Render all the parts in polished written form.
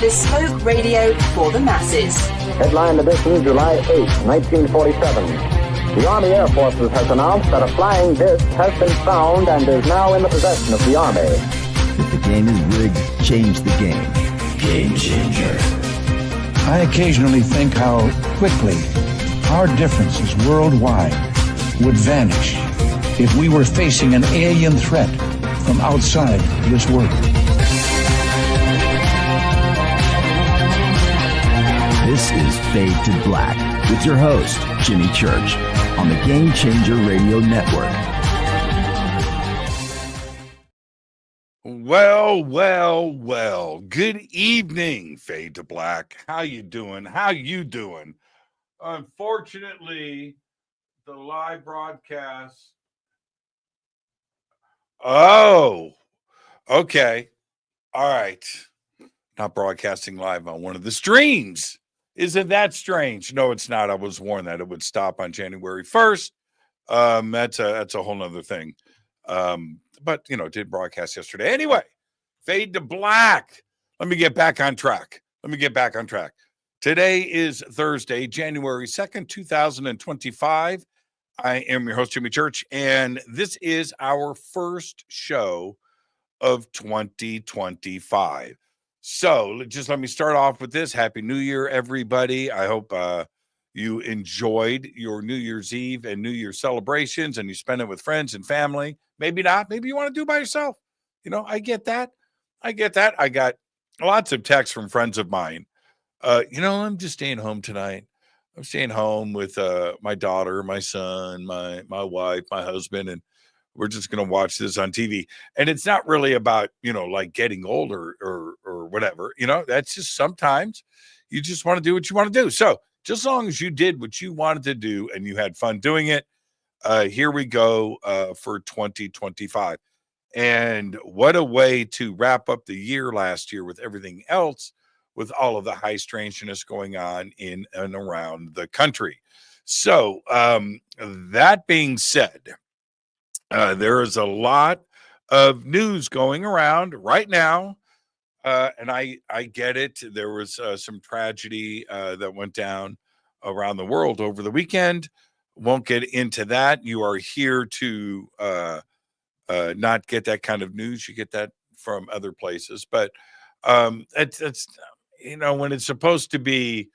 bespoke radio for the masses. Headline edition, July 8, 1947. The Army Air Forces has announced that a flying disc has been found and is now in the possession of the Army. If the game is rigged, change the game. Game changer. I occasionally think how quickly our differences worldwide would vanish if we were facing an alien threat from outside this world. This is Fade to Black with your host, Jimmy Church, on the Game Changer Radio Network. Well. Good evening, Fade to Black. How you doing? Unfortunately, the live broadcast. Oh, okay. All right. Not broadcasting live on one of the streams. Isn't that strange? No, it's not. I was warned that it would stop on January 1st. That's a whole nother thing. But, it did broadcast yesterday. Anyway, Fade to Black. Let me get back on track. Today is Thursday, January 2nd, 2025. I am your host, Jimmy Church, and this is our first show of 2025. So just let me start off with this. Happy New Year, everybody. I hope you enjoyed your New Year's Eve and New Year's celebrations and you spend it with friends and family. Maybe not. Maybe you want to do it by yourself. I get that. I got lots of texts from friends of mine. I'm just staying home tonight. I'm staying home with my daughter, my son, my wife, my husband, and we're just going to watch this on TV. And it's not really about, like getting older or whatever. That's just sometimes you just want to do what you want to do. So just as long as you did what you wanted to do and you had fun doing it, here we go for 2025. And what a way to wrap up the year last year with everything else, with all of the high strangeness going on in and around the country. So that being said, there is a lot of news going around right now. And I get it. There was some tragedy that went down around the world over the weekend. Won't get into that. You are here to not get that kind of news. You get that from other places. But it's when it's supposed to be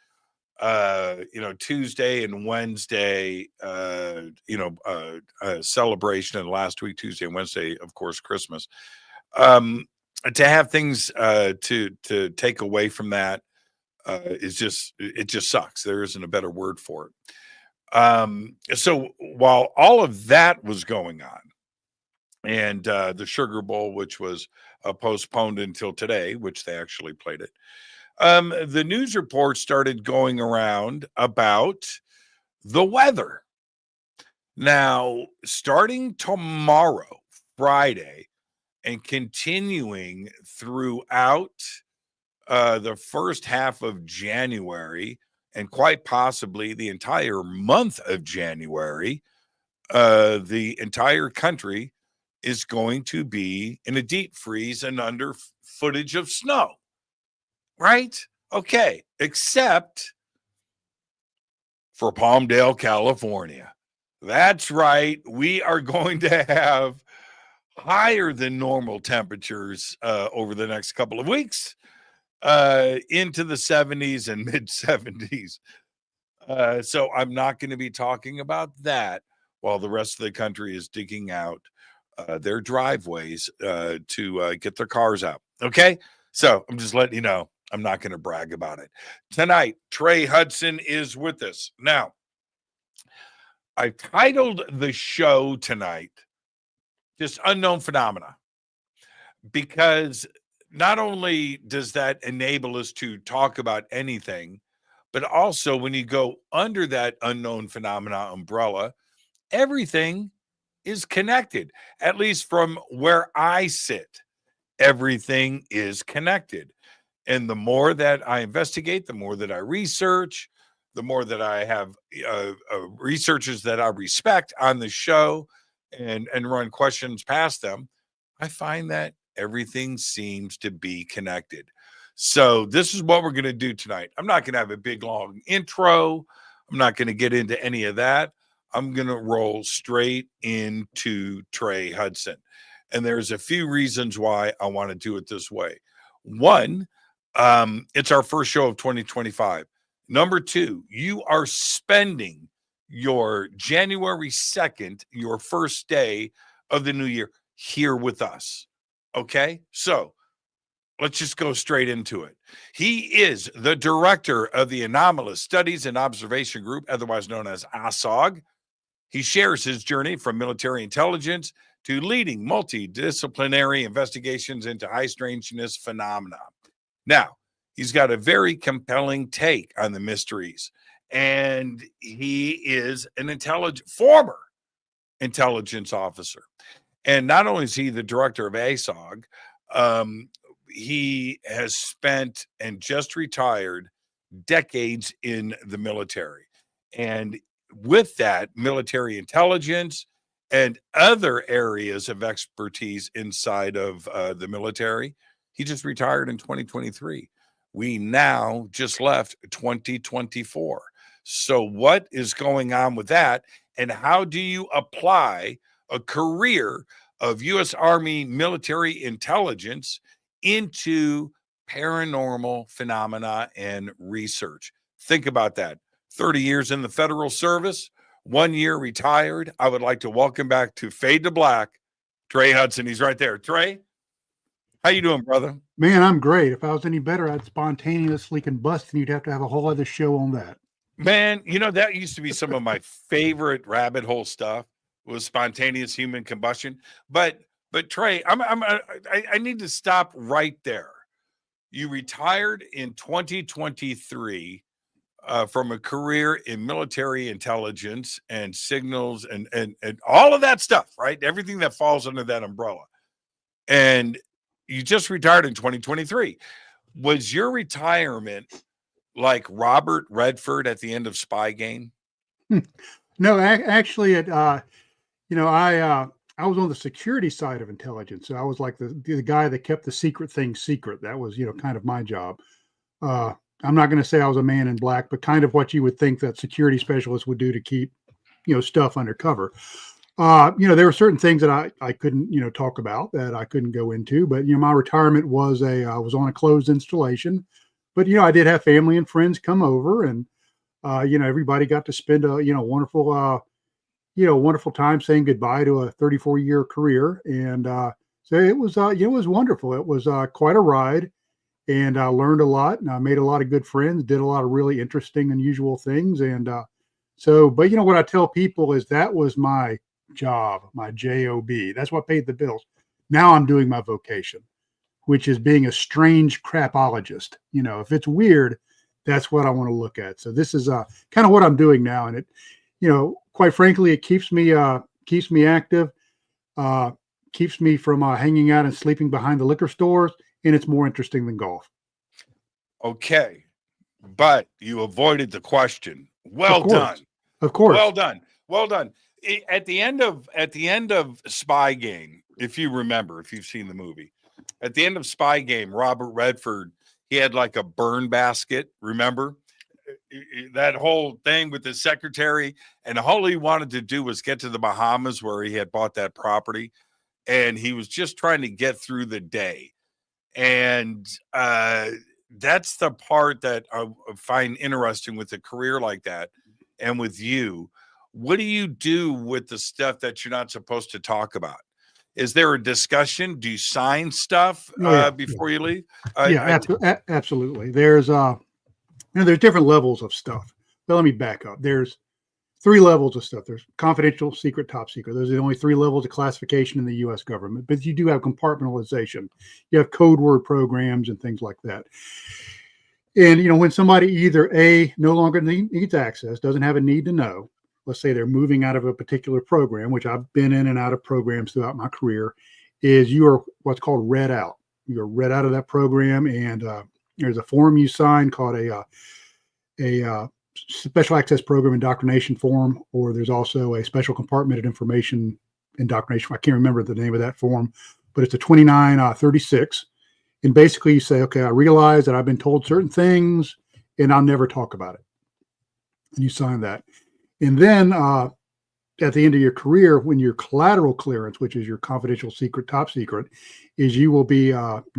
Tuesday and Wednesday, celebration, and last week, Tuesday and Wednesday, of course, Christmas. To have things to take away from that it just sucks. There isn't a better word for it. So while all of that was going on, and the Sugar Bowl, which was postponed until today, which they actually played it, the news reports started going around about the weather. Now, starting tomorrow, Friday, and continuing throughout the first half of January, and quite possibly the entire month of January, the entire country is going to be in a deep freeze and under footage of snow. Right? Okay. Except for Palmdale, California. That's right. We are going to have higher than normal temperatures over the next couple of weeks, into the 70s and mid 70s. So I'm not going to be talking about that while the rest of the country is digging out their driveways to get their cars out. Okay. So I'm just letting you know, I'm not going to brag about it. Tonight, Trey Hudson is with us. Now, I titled the show tonight just Unknown Phenomena, because not only does that enable us to talk about anything, but also when you go under that unknown phenomena umbrella, everything is connected. At least from where I sit, everything is connected. And the more that I investigate, the more that I research, the more that I have researchers that I respect on the show and run questions past them, I find that everything seems to be connected. So this is what we're going to do tonight. I'm not going to have a big, long intro. I'm not going to get into any of that. I'm going to roll straight into Trey Hudson. And there's a few reasons why I want to do it this way. One, it's our first show of 2025. Number two, you are spending your January 2nd, your first day of the new year, here with us. Okay? So let's just go straight into it. He is the director of the Anomalous Studies and Observation Group, otherwise known as ASOG. He shares his journey from military intelligence to leading multidisciplinary investigations into high-strangeness phenomena. Now, he's got a very compelling take on the mysteries, and he is an former intelligence officer. And not only is he the director of ASOG, he has spent and just retired decades in the military. And with that, military intelligence and other areas of expertise inside of the military, he just retired in 2023. We now just left 2024. So what is going on with that? And how do you apply a career of U.S. Army military intelligence into paranormal phenomena and research? Think about that. 30 years in the federal service, 1 year retired. I would like to welcome back to Fade to Black, Trey Hudson. He's right there. Trey, how you doing, brother? Man, I'm great. If I was any better, I'd spontaneously combust, and you'd have to have a whole other show on that. Man, you know, that used to be some of my favorite rabbit hole stuff, was spontaneous human combustion. But Trey, I need to stop right there. You retired in 2023 from a career in military intelligence and signals and all of that stuff, right? Everything that falls under that umbrella. And you just retired in 2023. Was your retirement like Robert Redford at the end of Spy Game? No, actually, I was on the security side of intelligence. So I was like the guy that kept the secret things secret. That was, kind of my job. I'm not going to say I was a man in black, but kind of what you would think that security specialists would do to keep, stuff undercover. There were certain things that I couldn't, talk about, that I couldn't go into, but, my retirement was I was on a closed installation, but, I did have family and friends come over, and, everybody got to spend a, wonderful time saying goodbye to a 34-year career. And so it was wonderful. It was quite a ride, and I learned a lot, and I made a lot of good friends, did a lot of really interesting, unusual things. And but what I tell people is that was my job, my job. That's what paid the bills. Now I'm doing my vocation, which is being a strange crapologist. If it's weird, that's what I want to look at. So this is kind of what I'm doing now. And it, quite frankly, it keeps me active, keeps me from hanging out and sleeping behind the liquor stores. And it's more interesting than golf. Okay. But you avoided the question. Well done. Of course. Well done. Well done. At the end of Spy Game, if you remember, if you've seen the movie, at the end of Spy Game, Robert Redford, he had like a burn basket. Remember that whole thing with the secretary, and all he wanted to do was get to the Bahamas where he had bought that property, and he was just trying to get through the day. And that's the part that I find interesting with a career like that. And with you, what do you do with the stuff that you're not supposed to talk about? Is there a discussion? Do you sign stuff before you leave? Absolutely. There's there's different levels of stuff. But let me back up. There's 3 levels of stuff. There's confidential, secret, top secret. Those are the only 3 levels of classification in the U.S. government. But you do have compartmentalization. You have code word programs and things like that. And, when somebody either no longer needs access, doesn't have a need to know, let's say they're moving out of a particular program, which I've been in and out of programs throughout my career, is you are what's called read out. You're read out of that program, and there's a form you sign called a special access program indoctrination form, or there's also a special compartmented information indoctrination. I can't remember the name of that form, but it's a 2936. And basically you say, okay, I realize that I've been told certain things and I'll never talk about it. And you sign that. And then at the end of your career, when your collateral clearance, which is your confidential secret, top secret, is you will be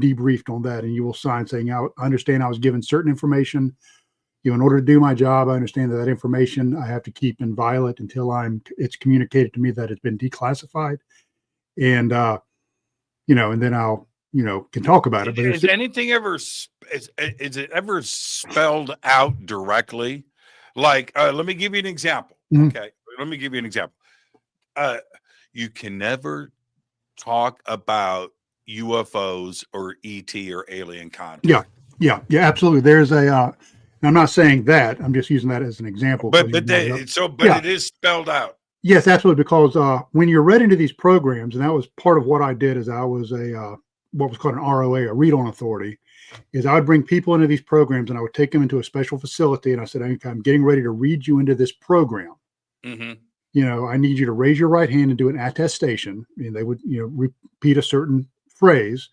debriefed on that, and you will sign saying, I understand I was given certain information. In order to do my job, I understand that information I have to keep inviolate until it's communicated to me that it's been declassified. And, and then I'll, can talk about it. But is anything ever, is it ever spelled out directly? Like, let me give you an example. Mm-hmm. Okay. Let me give you an example. You can never talk about UFOs or ET or alien contact. Yeah, absolutely. There's I'm not saying that. I'm just using that as an example. But it is spelled out. Yes, absolutely. Because when you're read into these programs, and that was part of what I did, is I was what was called an ROA, a read-on authority, is I would bring people into these programs and I would take them into a special facility, and I said, I'm getting ready to read you into this program. Mm-hmm. I need you to raise your right hand and do an attestation. And they would, repeat a certain phrase.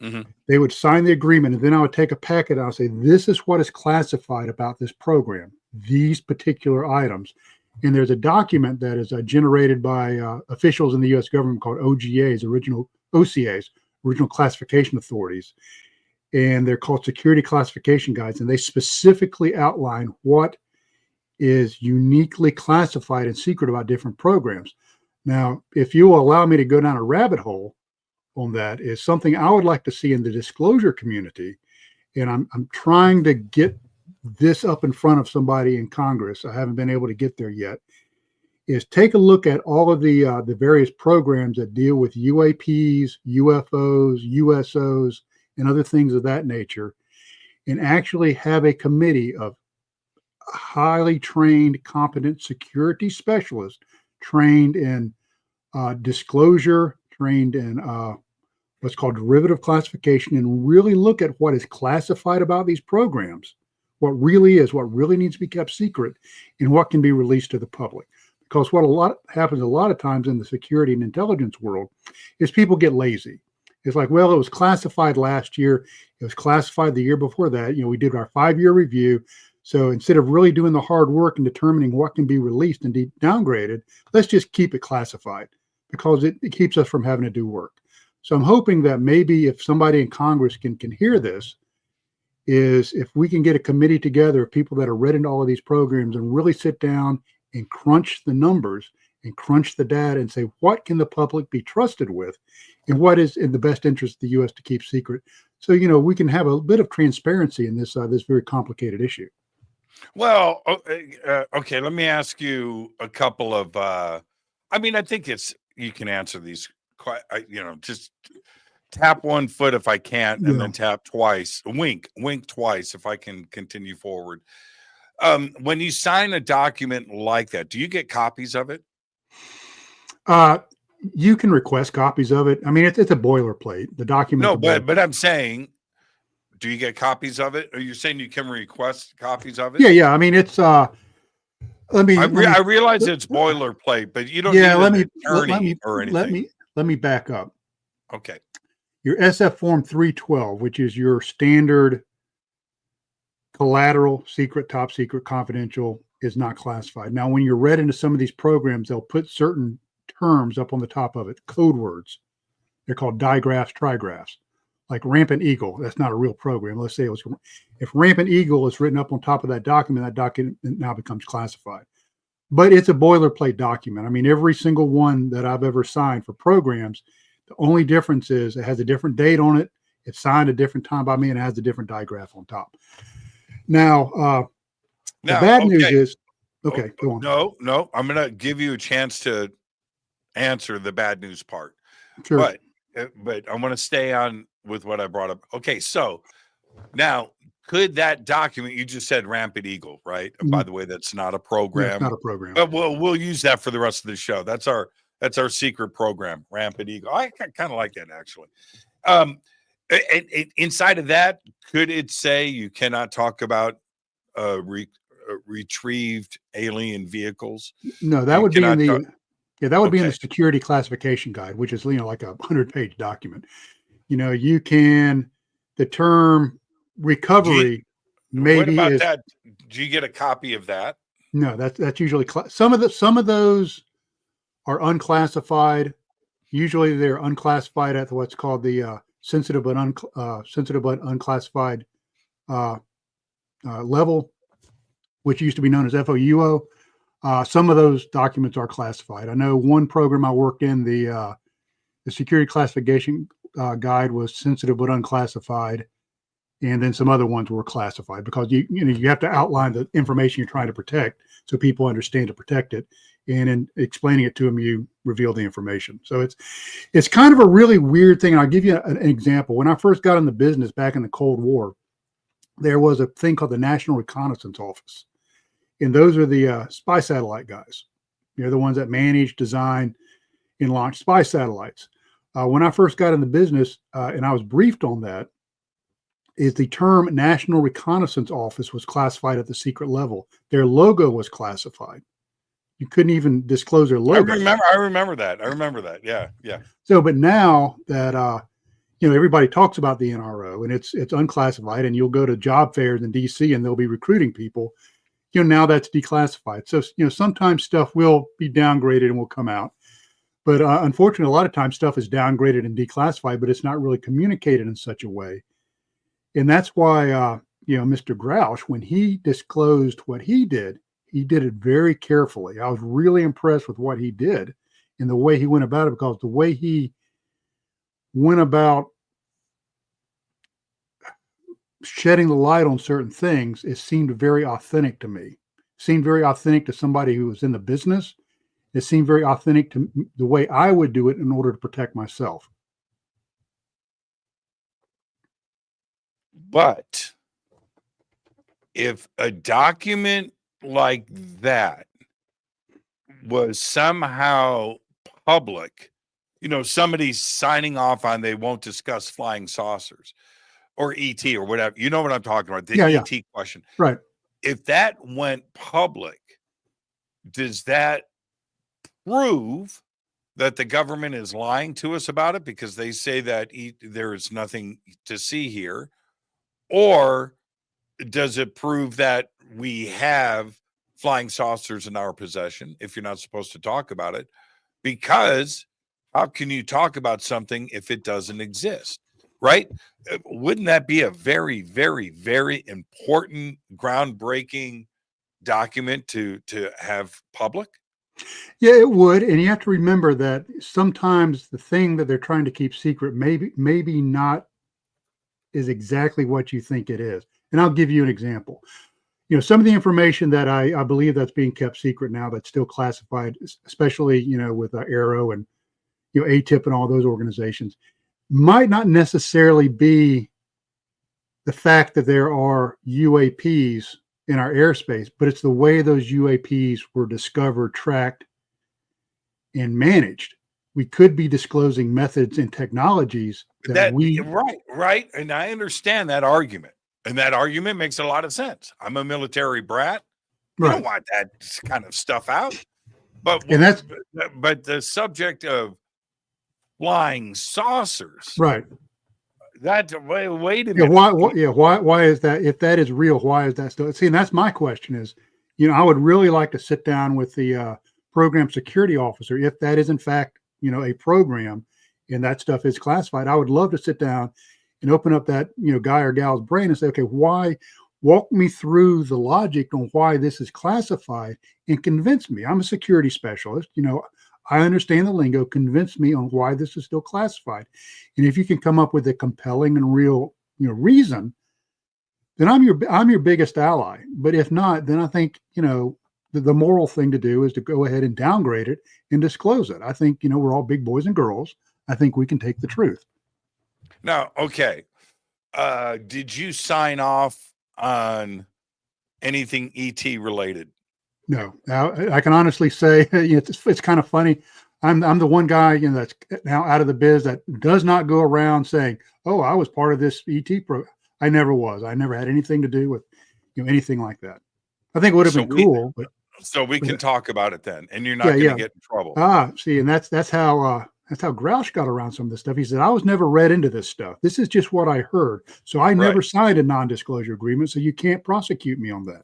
Mm-hmm. They would sign the agreement, and then I would take a packet and I'll say, this is what is classified about this program, these particular items. And there's a document that is generated by officials in the U.S. government called OGAs, OCAs, original classification authorities. And they're called security classification guides. And they specifically outline what is uniquely classified and secret about different programs. Now, if you will allow me to go down a rabbit hole on that, is something I would like to see in the disclosure community. And I'm trying to get this up in front of somebody in Congress. I haven't been able to get there yet. Is take a look at all of the various programs that deal with UAPs, UFOs, USOs, and other things of that nature, and actually have a committee of highly trained, competent security specialists, trained in disclosure, trained in what's called derivative classification, and really look at what is classified about these programs, what really needs to be kept secret, and what can be released to the public. Because what happens a lot of times in the security and intelligence world is people get lazy. It's like, well, it was classified last year. It was classified the year before that. We did our 5-year review. So instead of really doing the hard work and determining what can be released and downgraded, let's just keep it classified, because it keeps us from having to do work. So I'm hoping that maybe if somebody in Congress can hear this, is if we can get a committee together of people that are read into all of these programs and really sit down and crunch the numbers and crunch the data and say, what can the public be trusted with, and what is in the best interest of the U.S. to keep secret. So, we can have a bit of transparency in this very complicated issue. Well, okay, let me ask you a couple of, I think you can answer these quite, just tap one foot if I can't, and then tap twice, wink twice if I can continue forward. When you sign a document like that, do you get copies of it? You can request copies of it. It's a boilerplate. The document. No, but I'm saying, do you get copies of it? Or you're saying you can request copies of it? Yeah. It's I realize it's boilerplate, but you don't need an attorney or anything. Let me back up. Okay. Your SF Form 312, which is your standard collateral, secret, top secret, confidential, is not classified. Now, when you're read into some of these programs, they'll put certain terms up on the top of it, code words. They're called digraphs, trigraphs. Like Rampant Eagle, that's not a real program. Let's say if Rampant Eagle is written up on top of that document now becomes classified. But it's a boilerplate document. Every single one that I've ever signed for programs, the only difference is it has a different date on it. It's signed a different time by me, and it has a different digraph on top. Now, the bad news is, okay, go on. No, I'm going to give you a chance to answer the bad news part. Sure. But I want to stay on with what I brought up. Okay, so now, could that document, you just said Rampant Eagle, right? Mm-hmm. By the way, that's not a program. Yeah, it's not a program. But we'll use that for the rest of the show. That's our secret program, Rampant Eagle. I kind of like that, actually. Inside of that, could it say you cannot talk about retrieved alien vehicles? No, that would be in the that would be in the security classification guide, which is like a 100-page document. the term recovery maybe what about is that? Do you get a copy of that? no. That's usually some of those are unclassified. Usually they're unclassified at what's called the sensitive but unclassified level, which used to be known as FOUO. Some of those documents are classified. I know one program I worked in, the security classification guide was sensitive but unclassified, and then some other ones were classified because you have to outline the information you're trying to protect so people understand to protect it. And in explaining it to them, you reveal the information. So it's kind of a really weird thing. And I'll give you an example. When I first got in the business back in the Cold War, there was a thing called the National Reconnaissance Office. And those are the spy satellite guys. They're the ones that manage, design, and launch spy satellites. When I first got in the business, and I was briefed on that, is the term National Reconnaissance Office was classified at the secret level. Their logo was classified. You couldn't even disclose their logo. I remember that. Yeah. So, but now that everybody talks about the NRO and it's unclassified, and you'll go to job fairs in DC and they'll be recruiting people. Now that's declassified. So sometimes stuff will be downgraded and will come out, but unfortunately, a lot of times stuff is downgraded and declassified, but it's not really communicated in such a way. And that's why Mr. Grouch, when he disclosed what he did it very carefully. I was really impressed with what he did and the way he went about it, because the way he went about shedding the light on certain things, it seemed very authentic to me. It seemed very authentic to somebody who was in the business. It seemed very authentic to the way I would do it in order to protect myself. But if a document like that was somehow public, somebody's signing off on they won't discuss flying saucers or ET or whatever, you know what I'm talking about, the ET question. Right. If that went public, does that prove that the government is lying to us about it because they say that there is nothing to see here? Or does it prove that we have flying saucers in our possession if you're not supposed to talk about it? Because how can you talk about something if it doesn't exist, right? Wouldn't that be a very, very, very important, groundbreaking document to have public? Yeah, it would. And you have to remember that sometimes the thing that they're trying to keep secret maybe not is exactly what you think it is. And I'll give you an example. Some of the information that I believe that's being kept secret now, that's still classified, especially, with Aero and, ATIP and all those organizations, might not necessarily be the fact that there are UAPs in our airspace, but it's the way those UAPs were discovered, tracked, and managed. We could be disclosing methods and technologies that we... Right. And I understand that argument. And that argument makes a lot of sense. I'm a military brat. You don't want that kind of stuff out. But the subject of flying saucers, right? That's wait a minute. Why is that? If that is real, why is that still? See, and that's my question. Is I would really like to sit down with the program security officer if that is in fact a program and that stuff is classified. I would love to sit down and open up that guy or gal's brain and say, okay, why? Walk me through the logic on why this is classified and convince me. I'm a security specialist. I understand the lingo. Convince me on why this is still classified. And if you can come up with a compelling and real reason, then I'm your biggest ally. But if not, then I think the moral thing to do is to go ahead and downgrade it and disclose it. I think we're all big boys and girls. I think we can take the truth. Now, okay. Did you sign off on anything ET related? No, I can honestly say it's kind of funny. I'm the one guy that's now out of the biz that does not go around saying, "Oh, I was part of this ET program." I never was. I never had anything to do with anything like that. I think it would have been cool, but so we can talk about it then, and you're not going to get in trouble. See, and that's how That's how Grouch got around some of this stuff. He said, I was never read into this stuff. This is just what I heard. So I never signed a non-disclosure agreement. So you can't prosecute me on that.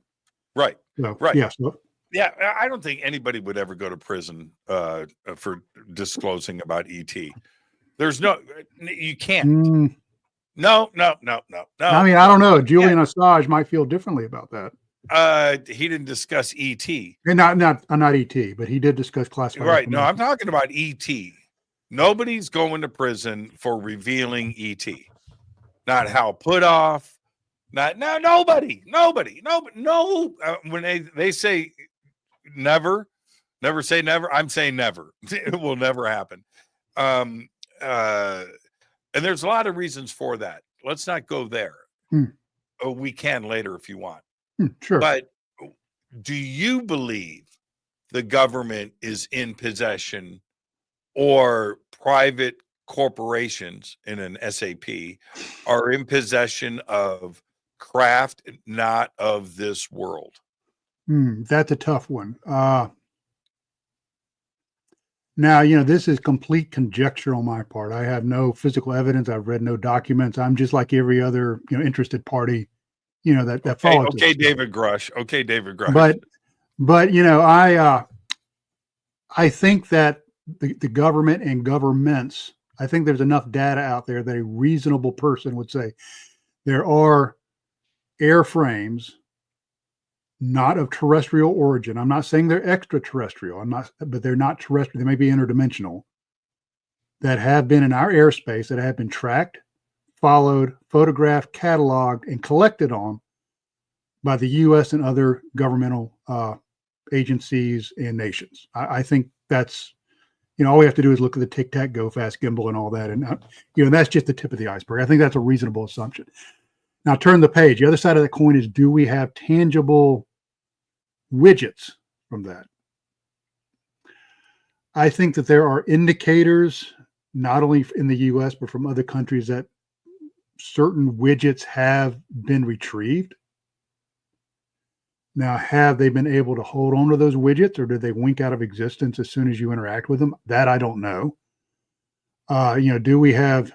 Right. So, right. Yes. Yeah, so, yeah. I don't think anybody would ever go to prison for disclosing about ET. There's you can't. No. I mean, I don't know. Julian Assange might feel differently about that. He didn't discuss ET. And not ET, but he did discuss classified. Right. No, I'm talking about ET. Nobody's going to prison for revealing ET. Not Hal Puthoff. Nobody. No. When they say never say never, I'm saying never. It will never happen. And there's a lot of reasons for that. Let's not go there. We can later if you want. Sure. But do you believe the government is in possession, or private corporations in an SAP are in possession of craft not of this world? That's a tough one. Now, this is complete conjecture on my part. I have no physical evidence. I've read no documents. I'm just like every other, interested party, that follows. Okay, David Grush. But I think that the government and governments, I think there's enough data out there that a reasonable person would say there are airframes not of terrestrial origin. I'm not saying they're extraterrestrial. But they're not terrestrial. They may be interdimensional, that have been in our airspace, that have been tracked, followed, photographed, cataloged, and collected on by the U.S. and other governmental agencies and nations. I think that's, all we have to do is look at the Tic Tac, Go Fast, Gimbal, and all that. And, that's just the tip of the iceberg. I think that's a reasonable assumption. Now turn the page. The other side of the coin is, do we have tangible widgets from that? I think that there are indicators, not only in the US, but from other countries, that certain widgets have been retrieved. Now, have they been able to hold on to those widgets, or did they wink out of existence as soon as you interact with them? That I don't know. Do we have,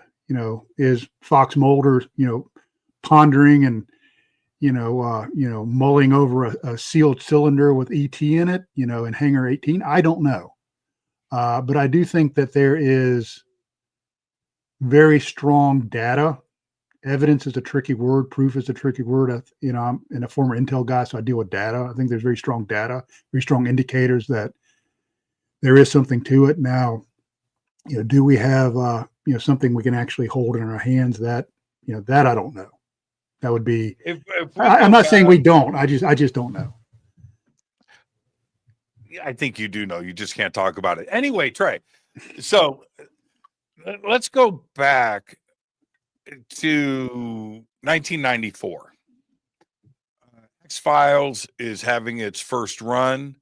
is Fox Mulder, pondering and, mulling over a sealed cylinder with ET in it, in Hangar 18? I don't know. But I do think that there is very strong data. Evidence is a tricky word. Proof is a tricky word. I'm a former Intel guy, so I deal with data. I think there's very strong data, very strong indicators that there is something to it. Now, do we have, something we can actually hold in our hands? That I don't know. That would be, I'm not saying we don't. I just don't know. I think you do know. You just can't talk about it. Anyway, Trey, so let's go back to 1994. X-Files is having its first run.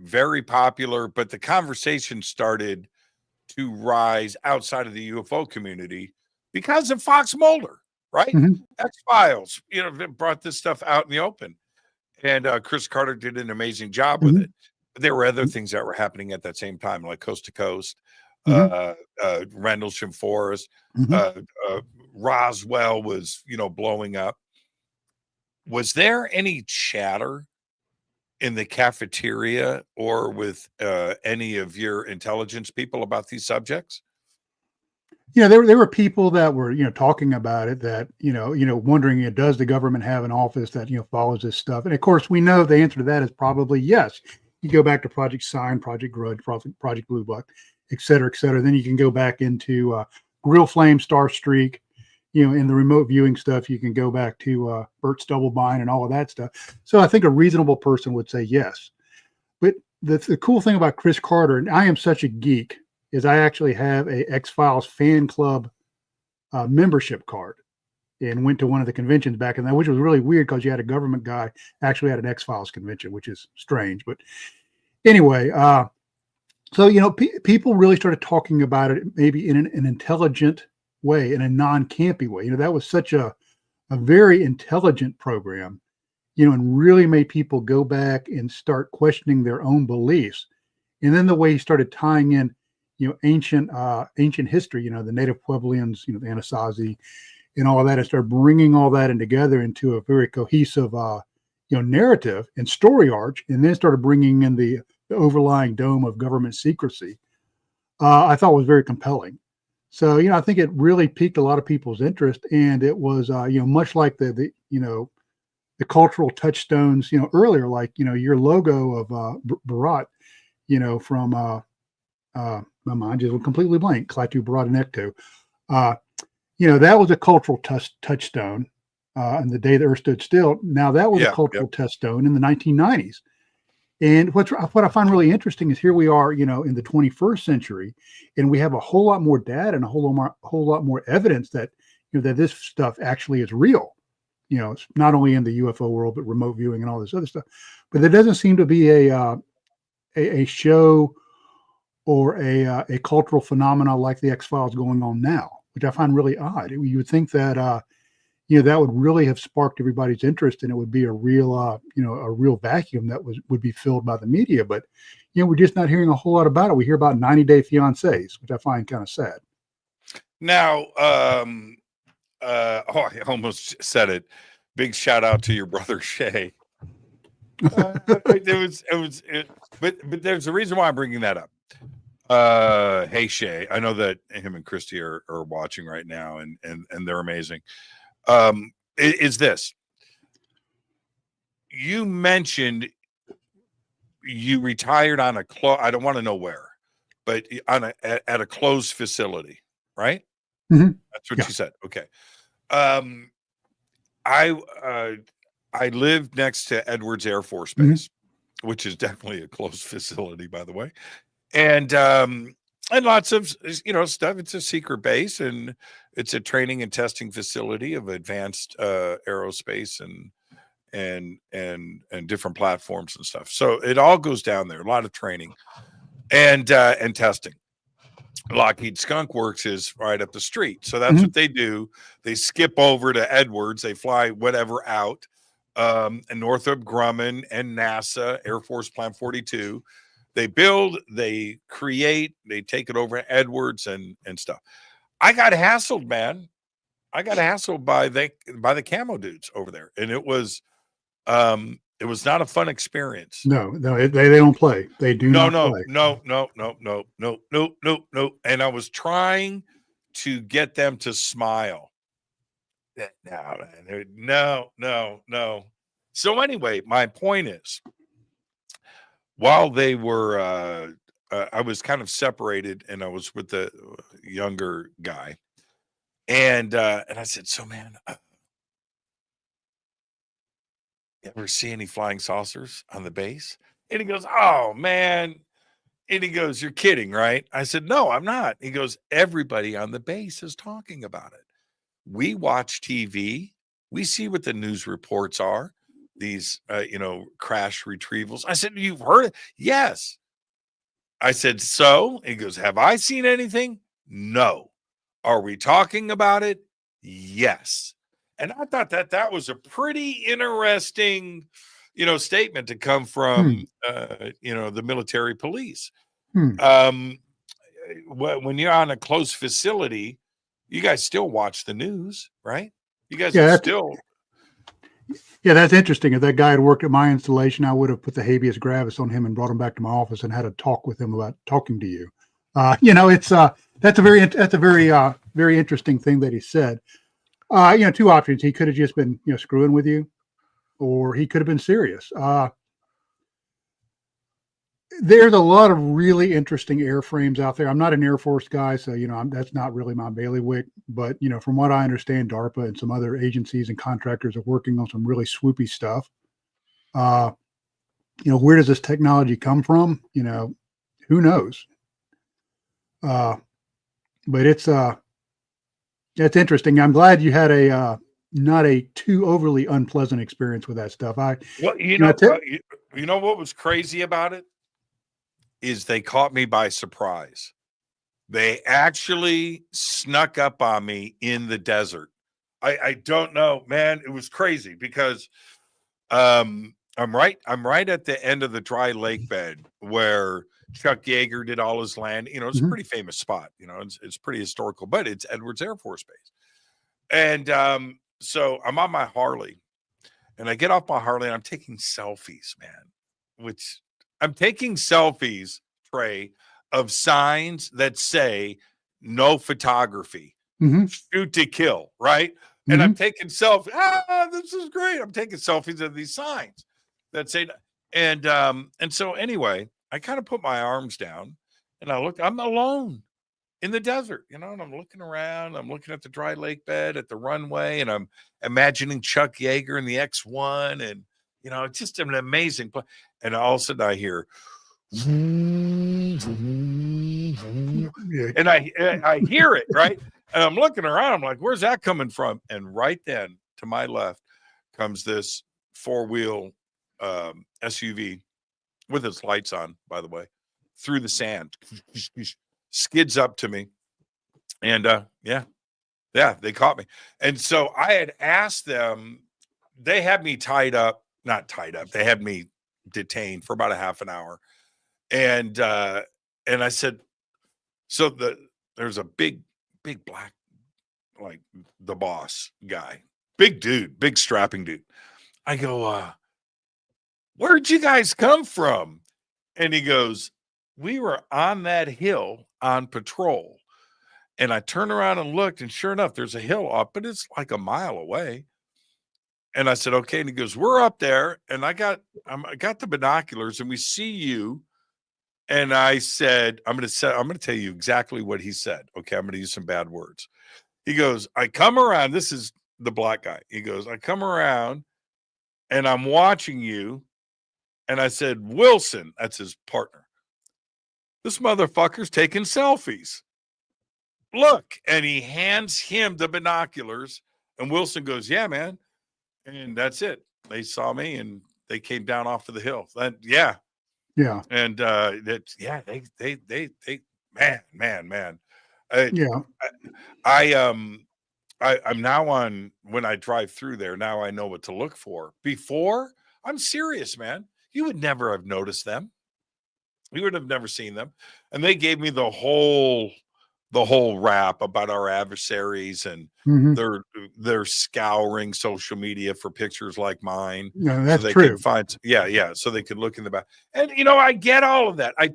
Very popular, but the conversation started to rise outside of the UFO community because of Fox Mulder, right? X-Files, brought this stuff out in the open. And Chris Carter did an amazing job with it. But there were other things that were happening at that same time, like Coast to Coast, Rendlesham Forest, Roswell was, blowing up. Was there any chatter in the cafeteria or with any of your intelligence people about these subjects? There were people that were, talking about it, that, wondering, does the government have an office that, follows this stuff? And of course, we know the answer to that is probably yes. You go back to Project Sign, Project Grudge, Project Blue Book, et cetera, et cetera. Then you can go back into Grill Flame, Star Streak, in the remote viewing stuff, you can go back to Bert Stubblebine and all of that stuff. So I think a reasonable person would say yes. But the cool thing about Chris Carter, and I am such a geek, is I actually have a X-Files fan club membership card, and went to one of the conventions back in that, which was really weird because you had a government guy actually at an X-Files convention, which is strange. But anyway, so, people really started talking about it maybe in an intelligent way, in a non-campy way. That was such a very intelligent program, and really made people go back and start questioning their own beliefs. And then the way he started tying in, ancient history, the native Puebloans, the Anasazi and all of that, and start bringing all that in together into a very cohesive, narrative and story arch, and then started bringing in the overlying dome of government secrecy, I thought was very compelling. So, I think it really piqued a lot of people's interest, and it was, much like the cultural touchstones, earlier, like, your logo of Barat, from my mind just went completely blank, Klaatu, Barat, and Ekto. That was a cultural touchstone, and the day the Earth stood still. Now that was a cultural touchstone in the 1990s. And what I find really interesting is here we are, in the 21st century, and we have a whole lot more data and a whole lot more evidence that, that this stuff actually is real. It's not only in the UFO world, but remote viewing and all this other stuff. But there doesn't seem to be a show or a cultural phenomena like the X-Files going on now, which I find really odd. You would think that that would really have sparked everybody's interest, and it would be a real vacuum that would be filled by the media. But we're just not hearing a whole lot about it. We hear about 90-day fiancés, which I find kind of sad. Now, I almost said it. Big shout out to your brother Shay. But there's a reason why I'm bringing that up. Hey Shay, I know that him and Christy are watching right now, and they're amazing. Is this, you mentioned you retired on a I don't want to know where, but at a closed facility, right? Mm-hmm. That's what you said. Okay. I lived next to Edwards Air Force Base, which is definitely a closed facility, by the way. And lots of, stuff. It's a secret base, and it's a training and testing facility of advanced aerospace and different platforms and stuff. So it all goes down there. A lot of training and testing. Lockheed Skunk Works is right up the street. So that's what they do. They skip over to Edwards. They fly whatever out. And Northrop Grumman and NASA, Air Force Plant 42. They build, they create, they take it over to Edwards and stuff. I got hassled, man. I got hassled by the camo dudes over there. And it was not a fun experience. No, they don't play. They do not play. No. And I was trying to get them to smile. No. So anyway, my point is, while they were, I was kind of separated, and I was with the younger guy, and I said, "So, man, you ever see any flying saucers on the base?" And he goes, "Oh, man." And he goes, "You're kidding, right?" I said, "No, I'm not." He goes, "Everybody on the base is talking about it. We watch TV. We see what the news reports are. These, crash retrievals." I said, "You've heard it?" "Yes." I said, "So?" He goes, "Have I seen anything?" "No." "Are we talking about it?" "Yes." And I thought that was a pretty interesting, statement to come from, the military police. When you're on a closed facility, you guys still watch the news, right? You guys still. Yeah, that's interesting. If that guy had worked at my installation, I would have put the habeas corpus on him and brought him back to my office and had a talk with him about talking to you. It's that's a very very interesting thing that he said. Two options. He could have just been screwing with you, or he could have been serious. There's a lot of really interesting airframes out there. I'm not an Air Force guy, so that's not really my bailiwick. But from what I understand, DARPA and some other agencies and contractors are working on some really swoopy stuff. Where does this technology come from? Who knows? But it's interesting. I'm glad you had not a too overly unpleasant experience with that stuff. You know what was crazy about it is they caught me by surprise. They actually snuck up on me in the desert. I don't know, man. It was crazy because I'm right at the end of the dry lake bed where Chuck Yeager did all his land. You know, it's a Mhm. pretty famous spot. You know, it's pretty historical, but it's Edwards Air Force Base. And so I'm on my Harley, and I get off my Harley, and I'm taking selfies, man. Which I'm taking selfies, Trey, of signs that say no photography, Mhm. shoot to kill, right? And I'm taking selfies. This is great. I'm taking selfies of these signs that say, and so anyway, I kind of put my arms down and I look, I'm alone in the desert, you know, and I'm looking around, I'm looking at the dry lake bed, at the runway, and I'm imagining Chuck Yeager and the X1, and you know, it's just an amazing place. And all of a sudden I hear, Yeah. and I hear it, right? And I'm looking around, I'm like, where's that coming from? And right then to my left comes this four-wheel SUV with its lights on, by the way, through the sand, skids up to me. And yeah, they caught me. And so I had asked them, they had me not tied up, they had me detained for about a half an hour. And I said, so there's a big black, like the boss guy, big dude, big strapping dude. I go, where'd you guys come from? And he goes, we were on that hill on patrol. And I turned around and looked, and sure enough, there's a hill up, but it's like a mile away. And I said, okay. And he goes, we're up there, and I got the binoculars, and we see you. And I said, I'm going to tell you exactly what he said. Okay, I'm going to use some bad words. He goes, I come around. This is the black guy. He goes, I come around, and I'm watching you. And I said, Wilson, that's his partner, this motherfucker's taking selfies. Look. And he hands him the binoculars, and Wilson goes, yeah, man. And that's it. They saw me, and they came down off of the hill. Yeah. And they man. Yeah. I'm now on, when I drive through there, now I know what to look for. Before, I'm serious, man. You would never have noticed them. You would have never seen them. And they gave me the whole rap about our adversaries, and they're scouring social media for pictures like mine. No, that's so they true. Can find, so they could look in the back. And you know, I get all of that. I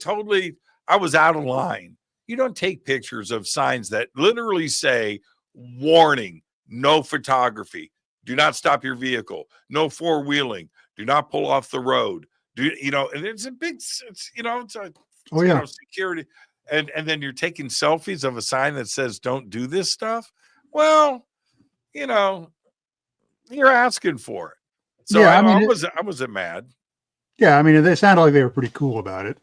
was out of line. You don't take pictures of signs that literally say, warning, no photography, do not stop your vehicle, no four-wheeling, do not pull off the road. And it's a big, security. And then you're taking selfies of a sign that says don't do this stuff. Well, you're asking for it. So Yeah, I wasn't mad. Yeah, I mean, they sounded like they were pretty cool about it,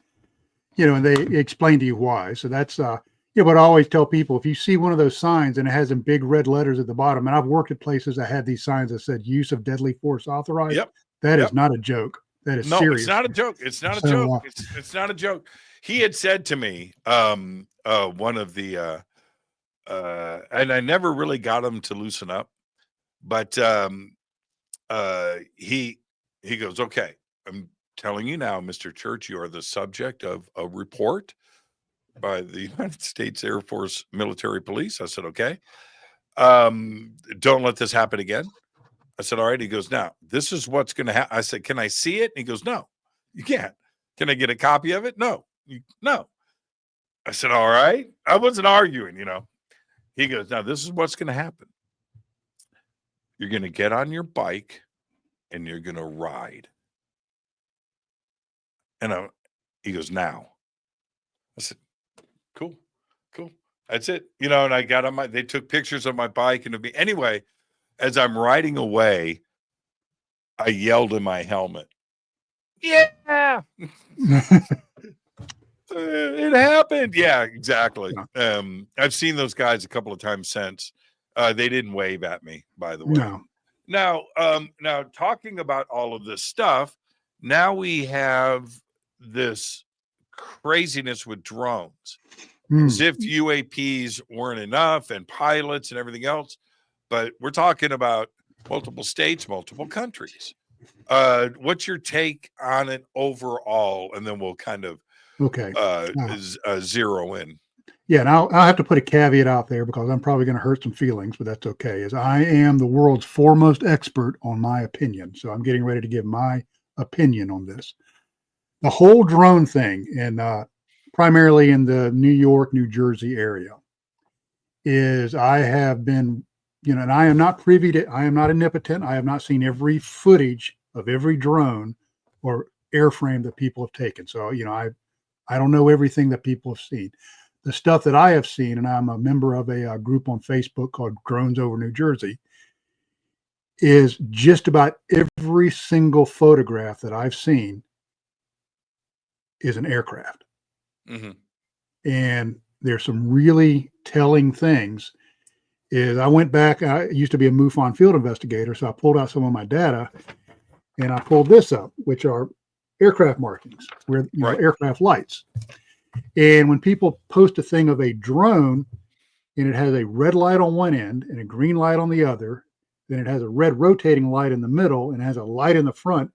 and they explained to you why. So that's, but I always tell people, if you see one of those signs and it has in big red letters at the bottom, and I've worked at places that had these signs that said use of deadly force authorized. Yep. That is not a joke. That is serious. It's not a joke. It's not a joke. It's not a joke. He had said to me, one of the, and I never really got him to loosen up, but he goes, okay, I'm telling you now, Mr. Church, you are the subject of a report by the United States Air Force Military Police. I said, okay. Don't let this happen again. I said, all right. He goes, now, this is what's going to happen. I said, can I see it? And he goes, no, you can't. Can I get a copy of it? No. No. I said, all right. I wasn't arguing, He goes, now, this is what's going to happen. You're going to get on your bike and you're going to ride. And he goes, now. I said, cool. That's it. And I got on they took pictures of my bike, and anyway, as I'm riding away, I yelled in my helmet, yeah. It happened. Yeah, exactly. I've seen those guys a couple of times since. They didn't wave at me, by the way. No. Now talking about all of this stuff, now we have this craziness with drones, as if UAPs weren't enough, and pilots and everything else. But we're talking about multiple states, multiple countries. What's your take on it overall? And then we'll kind of Okay. zero in. Yeah, and I'll have to put a caveat out there because I'm probably going to hurt some feelings, but that's okay. As I am the world's foremost expert on my opinion, so I'm getting ready to give my opinion on this. The whole drone thing, and primarily in the New York, New Jersey area, is I have been, and I am not privy to, I am not omnipotent. I have not seen every footage of every drone or airframe that people have taken. So, I don't know everything that people have seen. The stuff that I have seen, and I'm a member of a group on Facebook called Drones Over New Jersey, is just about every single photograph that I've seen is an aircraft. Mm-hmm. And there's some really telling things. Is I went back, I used to be a MUFON field investigator, so I pulled out some of my data, and I pulled this up, which are aircraft markings, where aircraft lights. And when people post a thing of a drone and it has a red light on one end and a green light on the other, then it has a red rotating light in the middle and has a light in the front,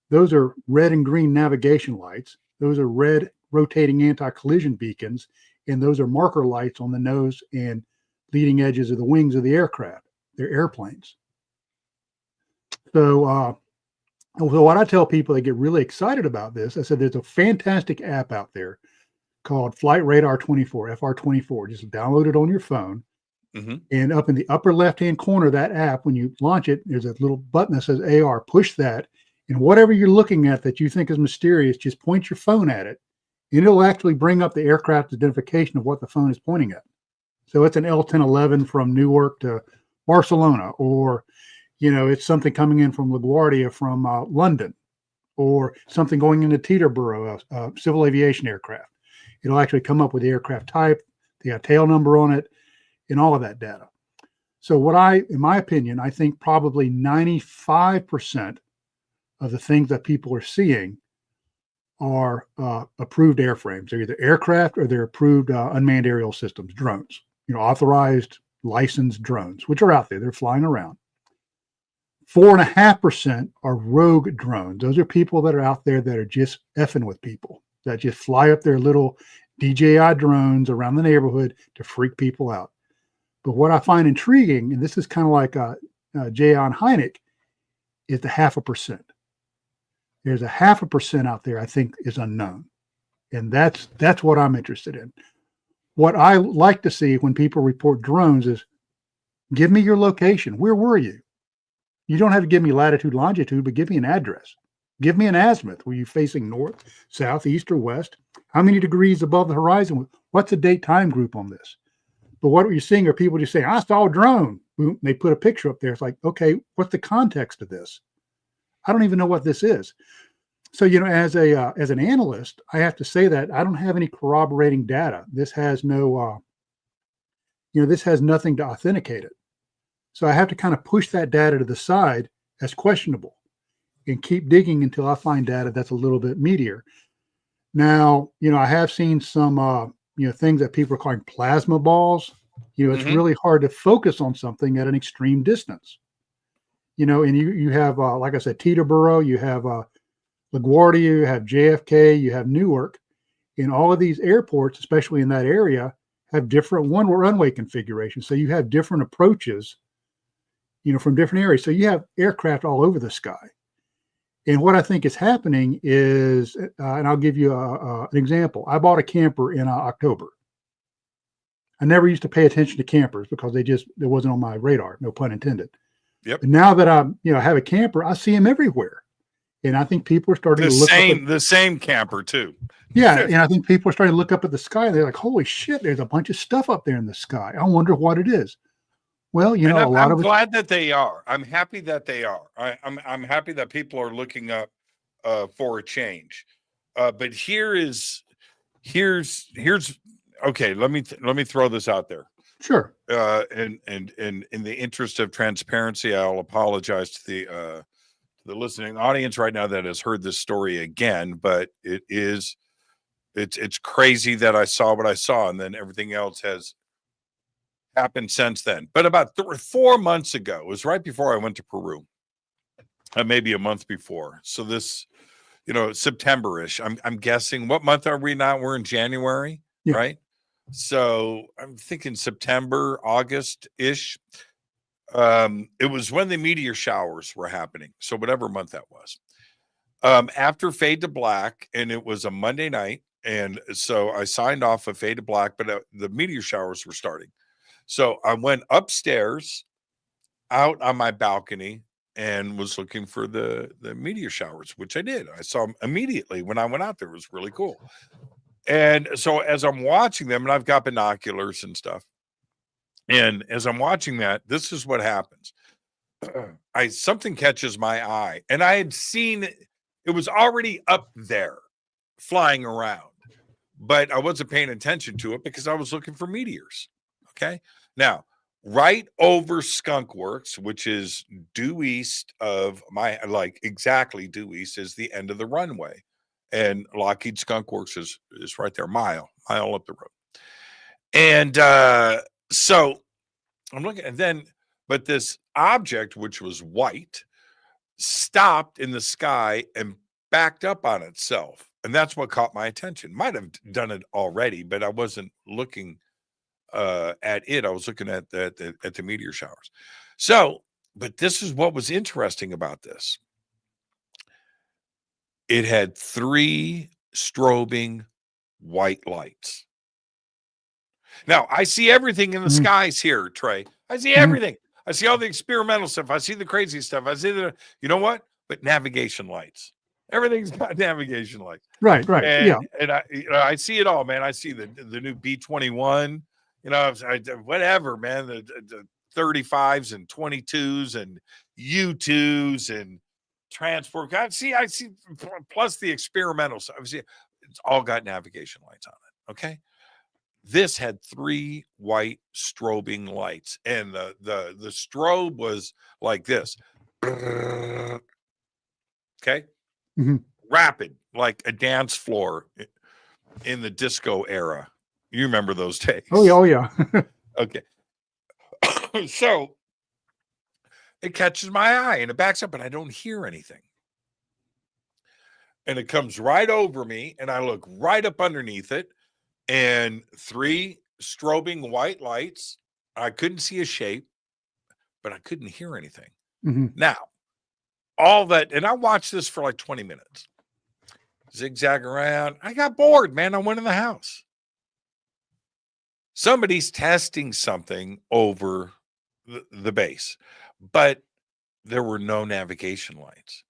those are red and green navigation lights. Those are red rotating anti-collision beacons, and those are marker lights on the nose and leading edges of the wings of the aircraft. They're airplanes. So what I tell people that get really excited about this, I said there's a fantastic app out there called Flight Radar 24, FR24. Just download it on your phone. Mm-hmm. And up in the upper left-hand corner of that app, when you launch it, there's a little button that says AR. Push that, and whatever you're looking at that you think is mysterious, just point your phone at it, and it'll actually bring up the aircraft identification of what the phone is pointing at. So it's an L-1011 from Newark to Barcelona, or, it's something coming in from LaGuardia from London, or something going into Teterboro, civil aviation aircraft. It'll actually come up with the aircraft type, the tail number on it, and all of that data. So in my opinion, I think probably 95% of the things that people are seeing are approved airframes. They're either aircraft or they're approved unmanned aerial systems, drones, authorized, licensed drones, which are out there. They're flying around. 4.5% are rogue drones. Those are people that are out there that are just effing with people, that just fly up their little DJI drones around the neighborhood to freak people out. But what I find intriguing, and this is kind of like J.on. Hynek, is the 0.5%. There's a 0.5% out there I think is unknown. And that's what I'm interested in. What I like to see when people report drones is, give me your location. Where were you? You don't have to give me latitude, longitude, but give me an address. Give me an azimuth. Were you facing north, south, east, or west? How many degrees above the horizon? What's the date time group on this? But what you're seeing are people just saying, I saw a drone. Boom, they put a picture up there. It's like, okay, what's the context of this? I don't even know what this is. So, as an analyst, I have to say that I don't have any corroborating data. This has no, this has nothing to authenticate it. So I have to kind of push that data to the side as questionable and keep digging until I find data that's a little bit meatier. Now, I have seen some, things that people are calling plasma balls. It's really hard to focus on something at an extreme distance. And you have, like I said, Teterboro, you have LaGuardia, you have JFK, you have Newark. And all of these airports, especially in that area, have different runway configurations. So you have different approaches, from different areas. So you have aircraft all over the sky. And what I think is happening is, and I'll give you an example. I bought a camper in October. I never used to pay attention to campers because it wasn't on my radar, no pun intended. Yep. And now that I have a camper, I see them everywhere. And I think people are starting to look up the same camper too. Yeah. And I think people are starting to look up at the sky and they're like, holy shit, there's a bunch of stuff up there in the sky. I wonder what it is. Well, I'm glad that they are. I'm happy that they are. I'm happy that people are looking up for a change. But here's okay. Let me throw this out there. Sure. And in the interest of transparency, I'll apologize to the listening audience right now that has heard this story again. But it's crazy that I saw what I saw, and then everything else has happened since then. But about 4 months ago, it was right before I went to Peru, maybe a month before. So this September-ish. I'm guessing. What month are we now? We're in January, right? So I'm thinking September, August-ish. It was when the meteor showers were happening. So whatever month that was. After Fade to Black, and it was a Monday night. And so I signed off of Fade to Black, but the meteor showers were starting. So I went upstairs out on my balcony and was looking for the meteor showers, which I did. I saw them immediately when I went out there. It was really cool. And so as I'm watching them, and I've got binoculars and stuff, and as I'm watching that, this is what happens. Something catches my eye, and I had seen it was already up there flying around, but I wasn't paying attention to it because I was looking for meteors. Okay. Now, right over Skunk Works, which is due east of exactly due east is the end of the runway. And Lockheed Skunk Works is right there, mile up the road. And so I'm looking, and then, but this object, which was white, stopped in the sky and backed up on itself. And that's what caught my attention. Might have done it already, but I wasn't looking at it. I was looking at the meteor showers. So, but this is what was interesting about this. It had 3 strobing white lights. Now, I see everything in the skies here, Trey. I see everything. I see all the experimental stuff. I see the crazy stuff. I see you know what? But navigation lights. Everything's got navigation lights. Right. And I see it all, man. I see the new B-21, whatever, man, the 35s and 22s and U2s and transport. I see plus the experimental stuff. It's all got navigation lights on it. Okay. This had 3 white strobing lights, and the strobe was like this. Okay. Rapid, like a dance floor in the disco era. You remember those days? Oh yeah. Okay. So it catches my eye and it backs up, and I don't hear anything. And it comes right over me, and I look right up underneath it, and 3 strobing white lights. I couldn't see a shape, but I couldn't hear anything. Now, all that, and I watched this for like 20 minutes. Zigzag around. I got bored, man. I went in the house. Somebody's testing something over the base, but there were no navigation lights.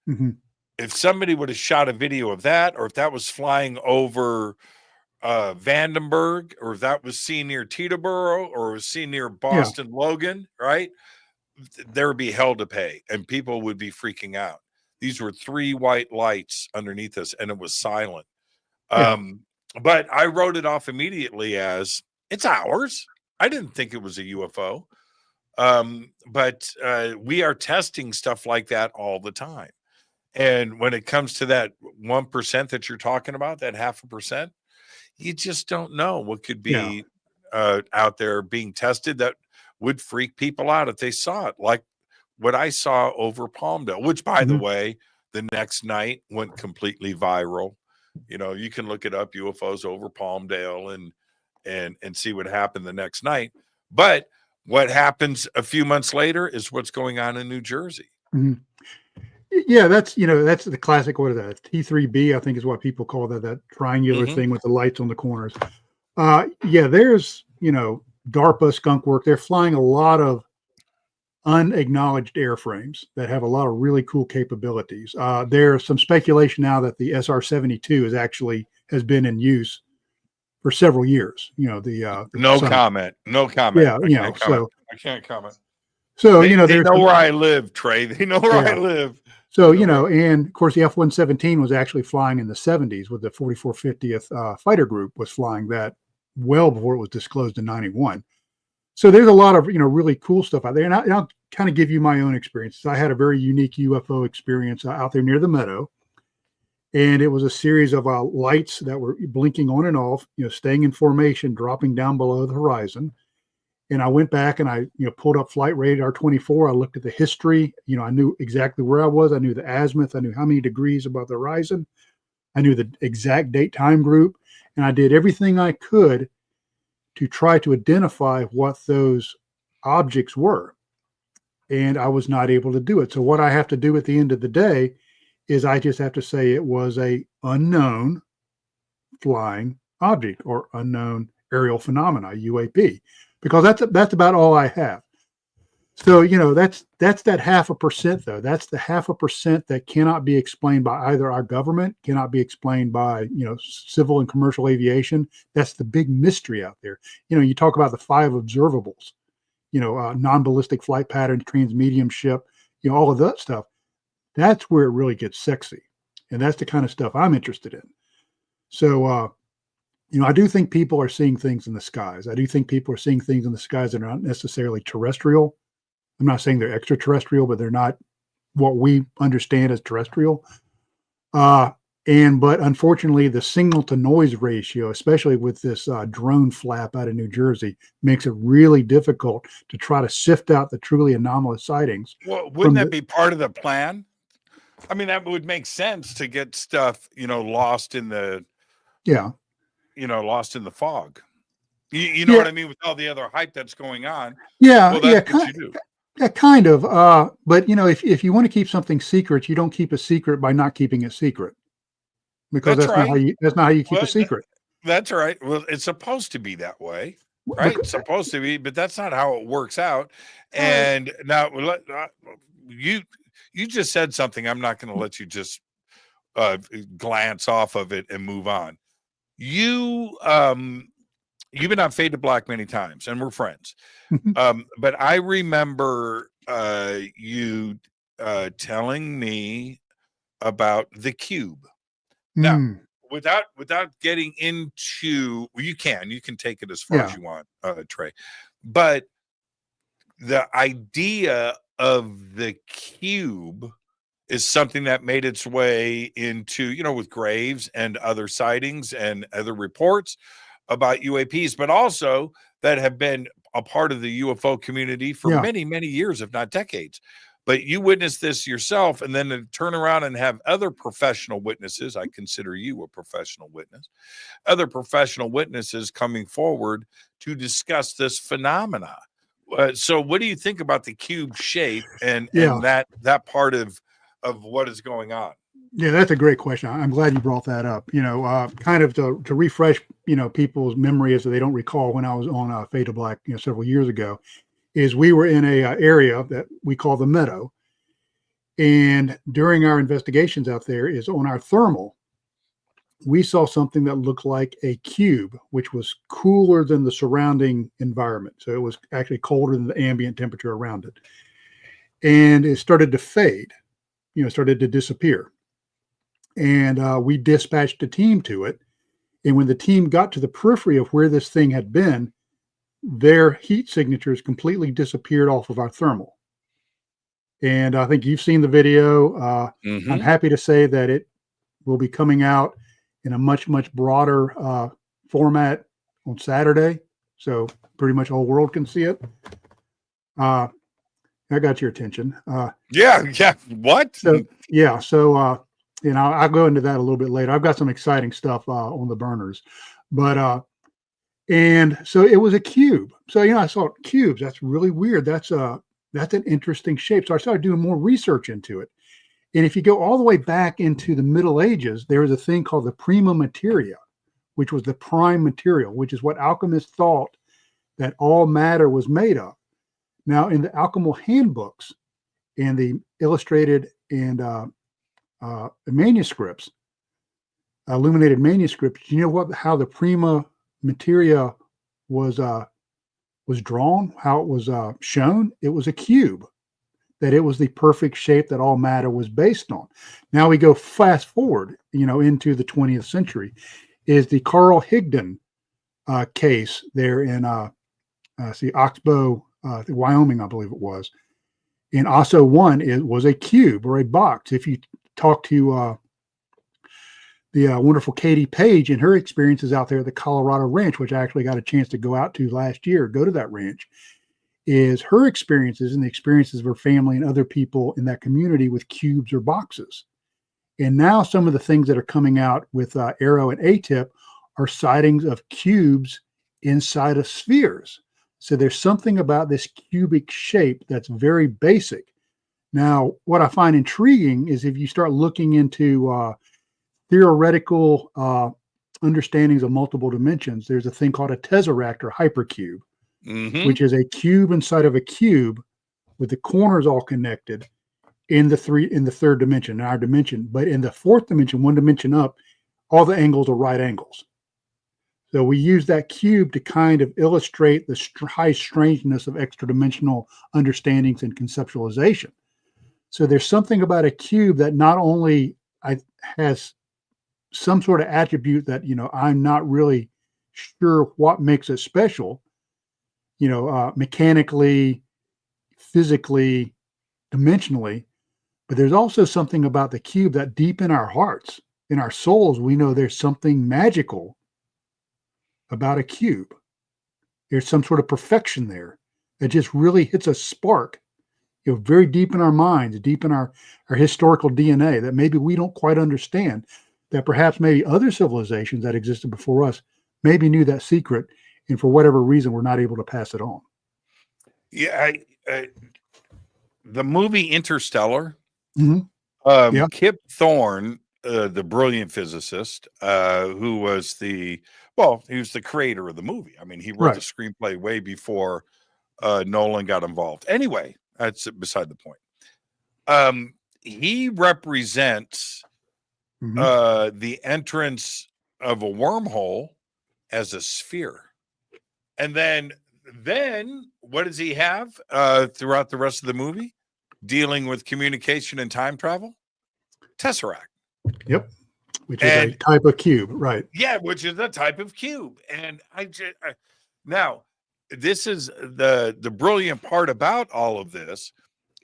If somebody would have shot a video of that, or if that was flying over Vandenberg, or if that was seen near Teterboro, or was seen near Boston Logan, right? There would be hell to pay, and people would be freaking out. These were 3 white lights underneath us, and it was silent. But I wrote it off immediately as it's ours. I didn't think it was a UFO. But we are testing stuff like that all the time. And when it comes to that 1% that you're talking about, that 0.5%, you just don't know what could be out there being tested that would freak people out if they saw it, like what I saw over Palmdale, which, by the way, the next night went completely viral. You can look it up, UFOs over Palmdale, and see what happened the next night. But what happens a few months later is what's going on in New Jersey. Yeah, that's the classic. What is that? T3B, I think, is what people call that triangular thing with the lights on the corners. There's DARPA, Skunk Work. They're flying a lot of unacknowledged airframes that have a lot of really cool capabilities. There's some speculation now that the SR-72 has been in use for several years. No comment. Yeah, I can't comment. So they know where I live, Trey. They know where I live. So and of course the F-117 was actually flying in the 70s with the 4450th fighter group was flying that well before it was disclosed in 91. So there's a lot of really cool stuff out there, and I'll kind of give you my own experience. I had a very unique UFO experience out there near the Meadow, and it was a series of lights that were blinking on and off, staying in formation, dropping down below the horizon. And I went back and I, pulled up Flight Radar 24. I looked at the history. I knew exactly where I was. I knew the azimuth. I knew how many degrees above the horizon. I knew the exact date time group. And I did everything I could to try to identify what those objects were. And I was not able to do it. So what I have to do at the end of the day is I just have to say it was a unknown flying object or unknown aerial phenomena, UAP, because that's about all I have. So, that's that 0.5%, though. That's the 0.5% that cannot be explained by either our government, cannot be explained by, civil and commercial aviation. That's the big mystery out there. You talk about the 5 observables, non-ballistic flight patterns, transmediumship, all of that stuff. That's where it really gets sexy. And that's the kind of stuff I'm interested in. So, I do think people are seeing things in the skies. I do think people are seeing things in the skies that are not necessarily terrestrial. I'm not saying they're extraterrestrial, but they're not what we understand as terrestrial. But unfortunately, the signal to noise ratio, especially with this drone flap out of New Jersey, makes it really difficult to try to sift out the truly anomalous sightings. Well, wouldn't that be part of the plan? I mean, that would make sense to get stuff, lost in the, lost in the fog. You know what I mean? With all the other hype that's going on. Yeah. Well, that's what you do. Yeah, kind of. But if you want to keep something secret, you don't keep a secret by not keeping it secret, because that's not how you keep a secret. That's right. Well, it's supposed to be that way, right? It's supposed to be, but that's not how it works out. And now you just said something. I'm not going to let you just glance off of it and move on. You've been on Fade to Black many times, and we're friends. But I remember you telling me about the cube. Now, without getting into, you can take it as far as you want, Trey. But the idea of the cube is something that made its way into, with graves and other sightings and other reports about UAPs, but also that have been a part of the UFO community for many, many years, if not decades. But you witnessed this yourself, and then to turn around and have other professional witnesses, I consider you a professional witness, other professional witnesses coming forward to discuss this phenomena. So what do you think about the cube shape and that part of what is going on? Yeah, that's a great question. I'm glad you brought that up. Kind of to refresh, people's memory as they don't recall, when I was on Fade to Black, several years ago, is we were in a area that we call the Meadow. And during our investigations out there is on our thermal, we saw something that looked like a cube, which was cooler than the surrounding environment. So it was actually colder than the ambient temperature around it. And it started to fade, started to disappear. And we dispatched a team to it. And when the team got to the periphery of where this thing had been, their heat signatures completely disappeared off of our thermal. And I think you've seen the video. I'm happy to say that it will be coming out in a much, much broader format on Saturday. So pretty much the whole world can see it. I got your attention. Yeah. What? So, I'll go into that a little bit later. I've got some exciting stuff on the burners, but and so it was a cube. So I saw cubes. That's really weird. That's an interesting shape. So I started doing more research into it. And if you go all the way back into the Middle Ages, there was a thing called the prima materia, which was the prime material, which is what alchemists thought that all matter was made of. Now, in the alchemical handbooks and the illustrated and manuscripts, illuminated manuscripts, how the prima materia was drawn, how it was shown? It was a cube, that it was the perfect shape that all matter was based on. Now we go fast forward, into the 20th century, is the Carl Higdon case there in Oxbow, Wyoming, I believe it was. In ASO 1, it was a cube or a box. If you talk to the wonderful Katie Page and her experiences out there at the Colorado Ranch, which I actually got a chance to go out to last year, go to that ranch, is her experiences and the experiences of her family and other people in that community with cubes or boxes. And now some of the things that are coming out with Arrow and ATIP are sightings of cubes inside of spheres. So there's something about this cubic shape that's very basic. Now, what I find intriguing is if you start looking into theoretical understandings of multiple dimensions, there's a thing called a tesseract or hypercube, which is a cube inside of a cube with the corners all connected in the third dimension, in our dimension. But in the fourth dimension, one dimension up, all the angles are right angles. So we use that cube to kind of illustrate the high strangeness of extra-dimensional understandings and conceptualization. So there's something about a cube that not only has some sort of attribute that, I'm not really sure what makes it special, mechanically, physically, dimensionally, but there's also something about the cube that deep in our hearts, in our souls, we know there's something magical about a cube. There's some sort of perfection there that just really hits a spark, very deep in our minds, deep in our historical DNA that maybe we don't quite understand, that perhaps maybe other civilizations that existed before us maybe knew that secret, and for whatever reason, we're not able to pass it on. Yeah, the movie Interstellar, Yeah. Kip Thorne, the brilliant physicist, who was he was the creator of the movie. I mean, he wrote the screenplay way before Nolan got involved. Anyway, that's beside the point. He represents the entrance of a wormhole as a sphere. And then what does he have throughout the rest of the movie? Dealing with communication and time travel? Tesseract. Yep. Which is a type of cube, right? Yeah, which is a type of cube. And now this is the brilliant part about all of this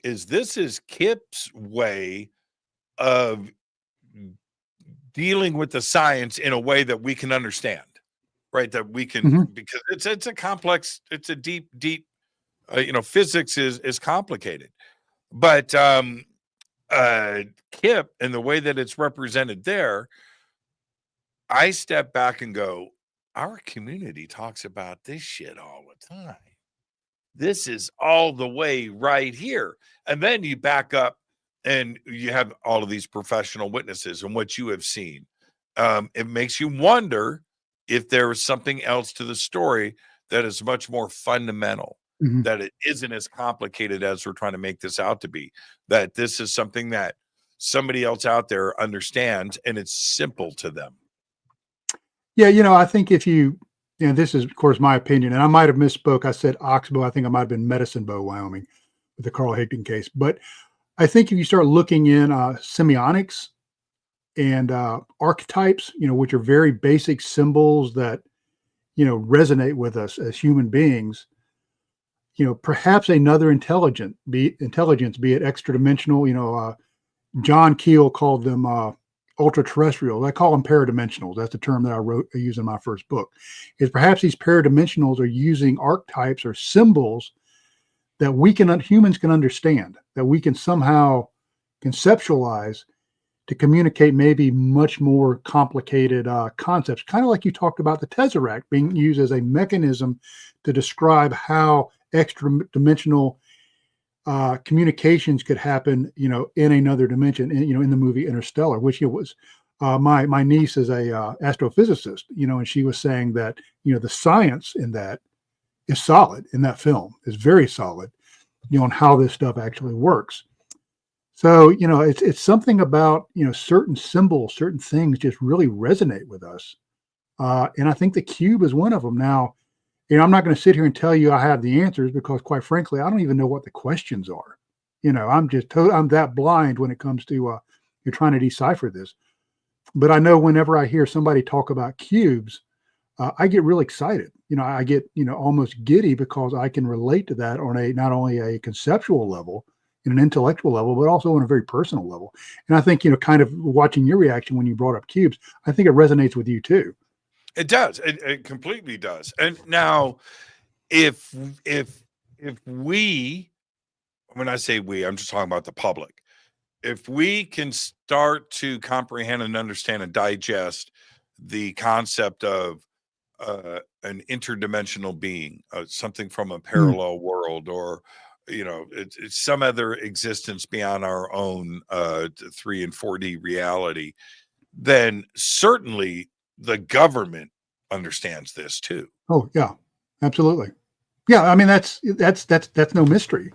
is Kip's way of dealing with the science in a way that we can understand, right? That we can, because it's a complex, it's a deep, physics is complicated, but Kip and the way that it's represented there, I step back and go, our community talks about this shit all the time. This is all the way right here. And then you back up and you have all of these professional witnesses and what you have seen. It makes you wonder if there is something else to the story that is much more fundamental, that it isn't as complicated as we're trying to make this out to be, that this is something that somebody else out there understands and it's simple to them. Yeah, I think if this is, of course, my opinion, and I might have misspoke. I said Oxbow. I think I might have been Medicine Bow, Wyoming, with the Carl Higdon case. But I think if you start looking in semiotics and archetypes, which are very basic symbols that, resonate with us as human beings, perhaps another intelligence, be it extra dimensional, John Keel called them ultra-terrestrials. I call them paradimensionals. That's the term that I use in my first book. Is perhaps these paradimensionals are using archetypes or symbols that humans can understand, that we can somehow conceptualize to communicate maybe much more complicated concepts. Kind of like you talked about the tesseract being used as a mechanism to describe how extra-dimensional communications could happen, in another dimension, in the movie Interstellar, which it was, my niece is a astrophysicist, and she was saying that, the science in that is solid in that film, is very solid, on how this stuff actually works. So, it's something about, certain symbols, certain things just really resonate with us. And I think the cube is one of them. Now, I'm not going to sit here and tell you I have the answers because, quite frankly, I don't even know what the questions are. I'm that blind when it comes to you're trying to decipher this. But I know whenever I hear somebody talk about cubes, I get really excited. I get almost giddy because I can relate to that on not only a conceptual level in an intellectual level, but also on a very personal level. And I think, kind of watching your reaction when you brought up cubes, I think it resonates with you too. It does. It completely does. And now, if we, when I say we, I'm just talking about the public. If we can start to comprehend and understand and digest the concept of an interdimensional being, something from a parallel world, or it's some other existence beyond our own 3 and 4D reality, then certainly the government understands this too. Oh yeah, absolutely. Yeah, I mean that's no mystery.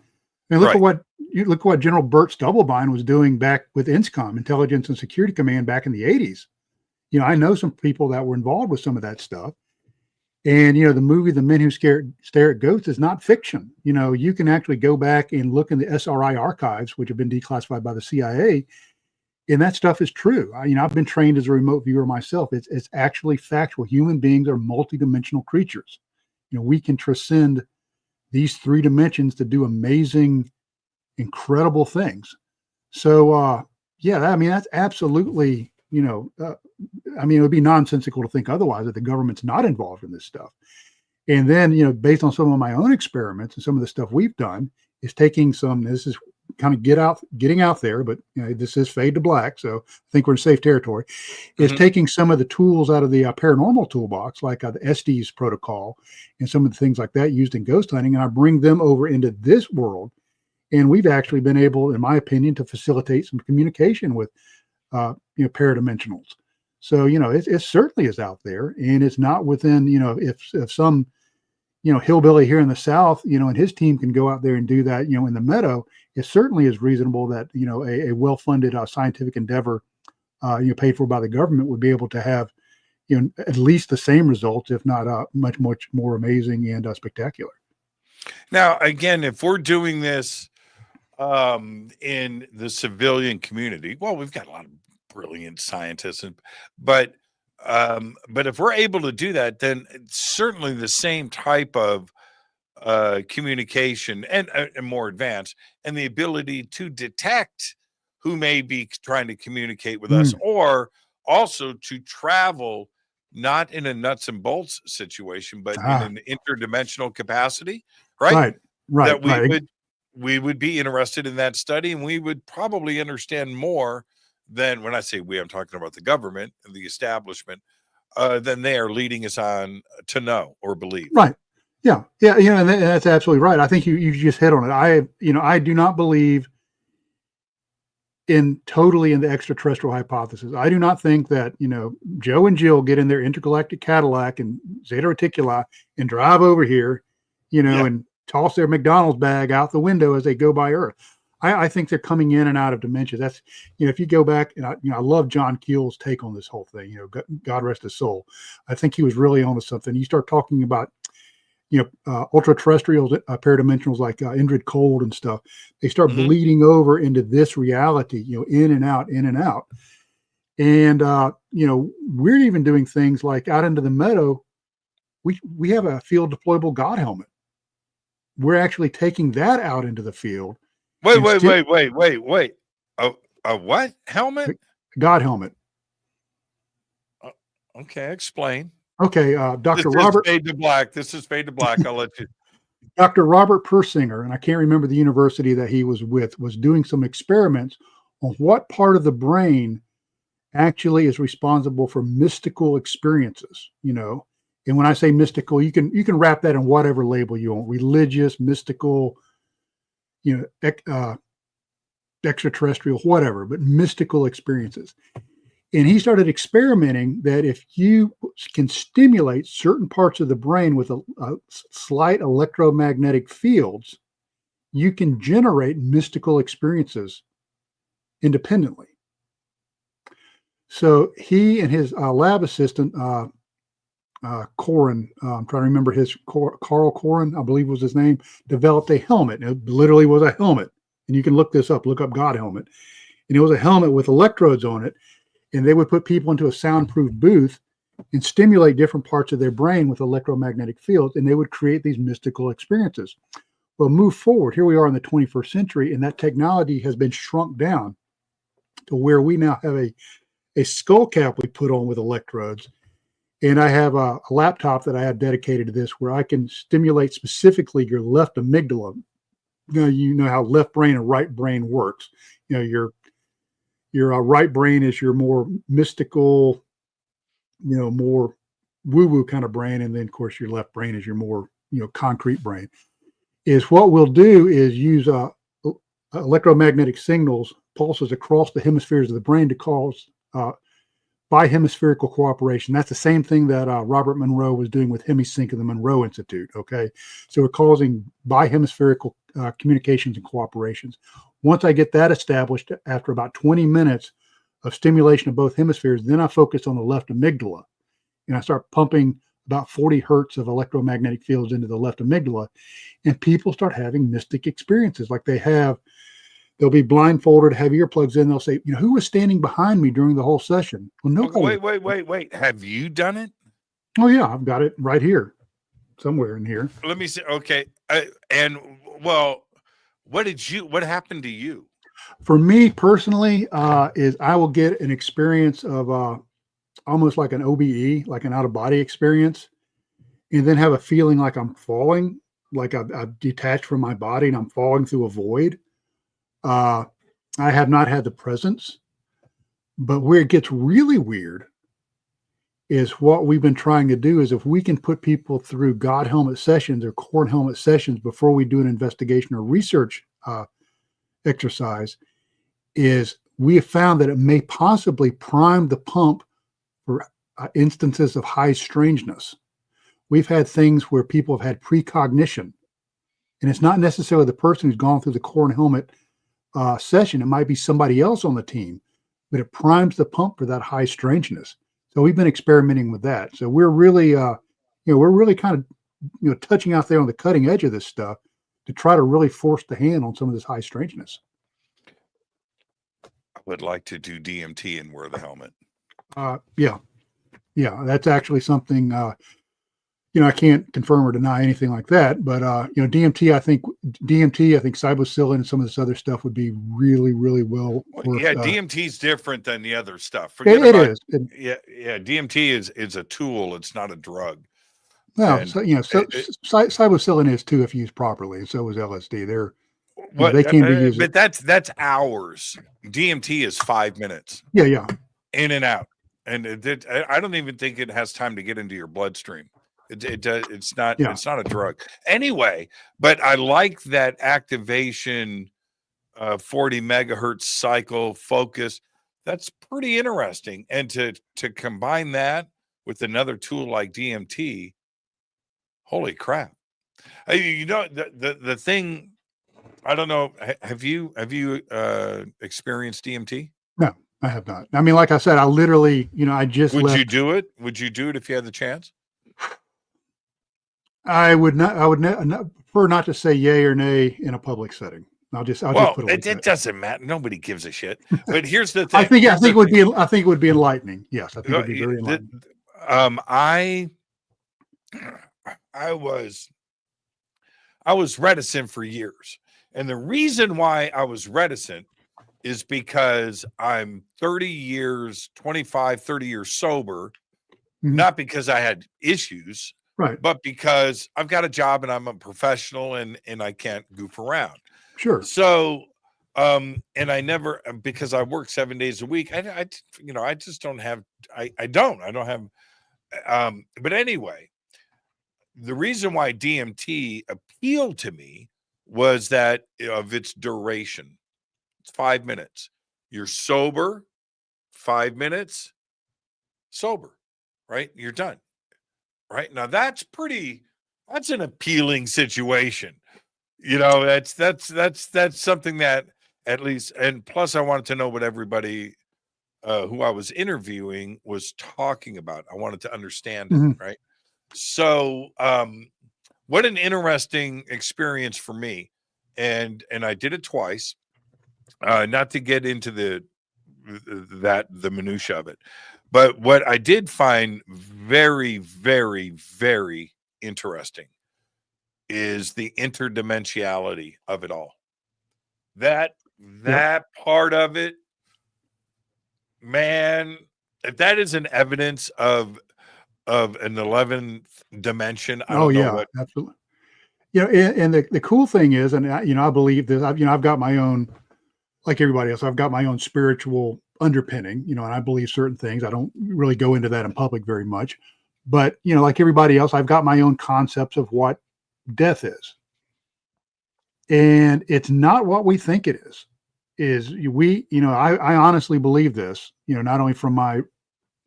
I mean, look at what General Burt Stubblebine was doing back with INSCOM, Intelligence and Security Command, back in the 80s. I know some people that were involved with some of that stuff. And the movie The Men Who Stare at Ghosts is not fiction. You can actually go back and look in the SRI archives, which have been declassified by the CIA, and that stuff is true. I've been trained as a remote viewer myself. It's actually factual. Human beings are multidimensional creatures. We can transcend these 3 dimensions to do amazing, incredible things. So, that's absolutely, it would be nonsensical to think otherwise, that the government's not involved in this stuff. And then, based on some of my own experiments and some of the stuff we've done, is taking this is kind of getting out there, but this is fade to black. So I think we're in safe territory, is taking some of the tools out of the paranormal toolbox, like the Estes protocol and some of the things like that used in ghost hunting. And I bring them over into this world. And we've actually been able, in my opinion, to facilitate some communication with, paradimensionals. So, it certainly is out there, and it's not within, if some, hillbilly here in the South, and his team can go out there and do that, in the meadow, it certainly is reasonable that, a well-funded scientific endeavor, paid for by the government, would be able to have, at least the same results, if not much more amazing and spectacular. Now, again, if we're doing this in the civilian community, well, we've got a lot of brilliant scientists, but if we're able to do that, then certainly the same type of communication and more advanced, and the ability to detect who may be trying to communicate with us, or also to travel, not in a nuts and bolts situation, but in an interdimensional capacity, right? Right. That we would be interested in that study, and we would probably understand more than, when I say we, I'm talking about the government and the establishment, than they are leading us on to know or believe. Right. Yeah. And that's absolutely right. I think you just hit on it. I do not believe totally in the extraterrestrial hypothesis. I do not think that, Joe and Jill get in their intergalactic Cadillac and Zeta Reticuli and drive over here, and toss their McDonald's bag out the window as they go by Earth. I think they're coming in and out of dimensions. That's, if you go back, and I love John Keel's take on this whole thing, God rest his soul. I think he was really onto something. You start talking about, ultra terrestrials, paradimensionals like Indrid Cold and stuff. They start bleeding over into this reality, in and out. And, we're even doing things like out into the meadow. We have a field deployable God helmet. We're actually taking that out into the field. Wait. A what helmet? God helmet. Okay, explain. Okay, Dr. Robert. This is fade to black. I'll let you. Dr. Robert Persinger, and I can't remember the university that he was with, was doing some experiments on what part of the brain actually is responsible for mystical experiences. And when I say mystical, you can wrap that in whatever label you want: religious, mystical, extraterrestrial, whatever, but mystical experiences. And he started experimenting that if you can stimulate certain parts of the brain with a slight electromagnetic fields, you can generate mystical experiences independently. So he and his lab assistant, Corin, I'm trying to remember Carl Corin, I believe was his name, developed a helmet. It literally was a helmet. And you can look this up, look up God helmet. And it was a helmet with electrodes on it. And they would put people into a soundproof booth and stimulate different parts of their brain with electromagnetic fields. And they would create these mystical experiences. Well, move forward. Here we are in the 21st century, and that technology has been shrunk down to where we now have a skull cap we put on with electrodes. And I have a laptop that I have dedicated to this where I can stimulate specifically your left amygdala. You know how left brain and right brain works. You know, your right brain is your more mystical, more woo-woo kind of brain. And then, of course, your left brain is your more, concrete brain. Is what we'll do is use electromagnetic signals, pulses across the hemispheres of the brain to cause bihemispherical cooperation. That's the same thing that Robert Monroe was doing with HemiSync of the Monroe Institute. Okay, so we're causing bihemispherical communications and cooperations. Once I get that established, after about 20 minutes of stimulation of both hemispheres, then I focus on the left amygdala, and I start pumping about 40 hertz of electromagnetic fields into the left amygdala, and people start having mystic experiences. Like they'll be blindfolded, have earplugs in. They'll say, who was standing behind me during the whole session? Well, nobody. Wait. Have you done it? Oh yeah, I've got it right here, somewhere in here. Let me see. Okay. What happened to you? For me personally, is I will get an experience of almost like an OBE, like an out of body experience, and then have a feeling like I'm falling, like I've detached from my body and I'm falling through a void. I have not had the presence, but where it gets really weird is what we've been trying to do is if we can put people through God helmet sessions or corn helmet sessions before we do an investigation or research exercise, is we have found that it may possibly prime the pump for instances of high strangeness. We've had things where people have had precognition, and it's not necessarily the person who's gone through the corn helmet session. It might be somebody else on the team, but it primes the pump for that high strangeness. So we've been experimenting with that. So we're really, we're really kind of, touching out there on the cutting edge of this stuff to try to really force the hand on some of this high strangeness. I would like to do DMT and wear the helmet. Yeah, that's actually something. I can't confirm or deny anything like that, but DMT, I think psilocybin and some of this other stuff would be really, really well. DMT is different than the other stuff. It is. DMT is a tool. It's not a drug. Well, psilocybin is too if used properly. So is LSD. They can be used. But that's hours. DMT is 5 minutes. Yeah. In and out, and I don't even think it has time to get into your bloodstream. It's not a drug anyway, but I like that activation 40 megahertz cycle focus. That's pretty interesting. And to combine that with another tool like DMT, holy crap. The thing, I don't know, have you experienced DMT? No, I have not. I mean, like I said, I literally, I just Would you do it? Would you do it if you had the chance? I would not. I would prefer not to say yay or nay in a public setting. I'll just put it doesn't matter. Nobody gives a shit. But here's the thing. I think it would be enlightening. Yes, I think it would be very enlightening. I was reticent for years, and the reason why I was reticent is because I'm 30 years sober, not because I had issues. Right. But because I've got a job and I'm a professional and I can't goof around. Sure. So, and I never, because I work 7 days a week, I just don't have, I don't have, but anyway, the reason why DMT appealed to me was that of its duration. It's 5 minutes. You're sober, 5 minutes, sober, right? You're done. Right now, that's an appealing situation. That's something that at least, and plus I wanted to know what everybody who I was interviewing was talking about. I wanted to understand it, right? So, what an interesting experience for me. And I did it twice, not to get into the minutia of it. But what I did find very, very, very interesting is the interdimensionality of it all. That part of it, man, if that is an evidence of an 11th dimension, I don't know what. Absolutely. And the cool thing is, and I believe this. I've got my own, like everybody else, I've got my own spiritual underpinning. And I believe certain things. I don't really go into that in public very much, but like everybody else, I've got my own concepts of what death is, and it's not what we think it is. I honestly believe this. Not only from my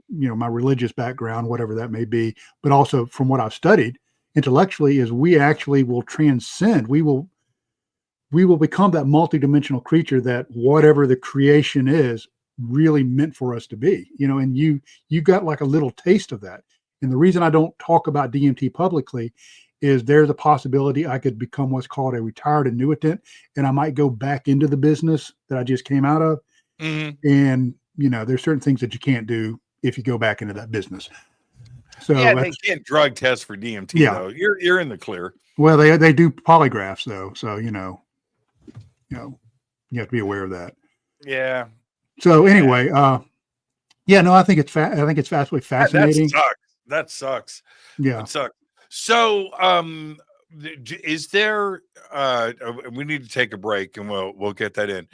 my religious background, whatever that may be, but also from what I've studied intellectually, is we actually will transcend. We will become that multidimensional creature that whatever the creation is really meant for us to be. And you got like a little taste of that. And the reason I don't talk about DMT publicly is there's a possibility I could become what's called a retired annuitant, and I might go back into the business that I just came out of. Mm-hmm. And there's certain things that you can't do if you go back into that business. So they can't drug test for DMT though. You're in the clear. Well, they do polygraphs though, so you have to be aware of that. Yeah. So anyway, I think it's absolutely fascinating. That sucks. Yeah. That sucks. So, is there? We need to take a break, and we'll get that in.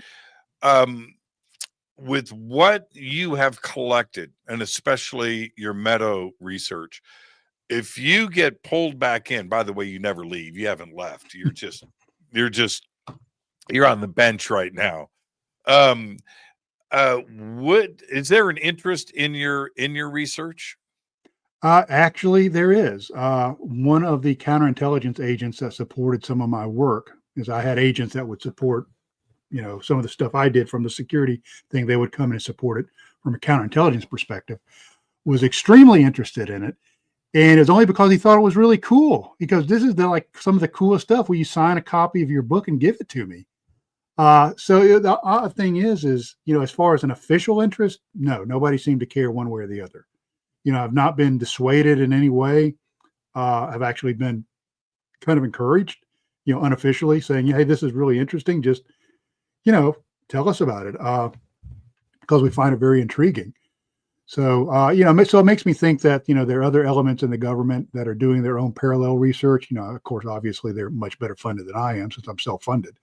With what you have collected, and especially your meta research, if you get pulled back in, by the way, you never leave. You haven't left. You're on the bench right now. Is there an interest in your research? Actually, there is. One of the counterintelligence agents that supported some of my work is I had agents that would support, some of the stuff I did from the security thing. They would come in and support it from a counterintelligence perspective, was extremely interested in it. And it's only because he thought it was really cool, because this is some of the coolest stuff where you sign a copy of your book and give it to me. So the odd thing is, as far as an official interest, no, nobody seemed to care one way or the other. I've not been dissuaded in any way. I've actually been kind of encouraged, unofficially saying, hey, this is really interesting. Just, tell us about it, because we find it very intriguing. So, so it makes me think that, there are other elements in the government that are doing their own parallel research. Of course, obviously, they're much better funded than I am since I'm self-funded.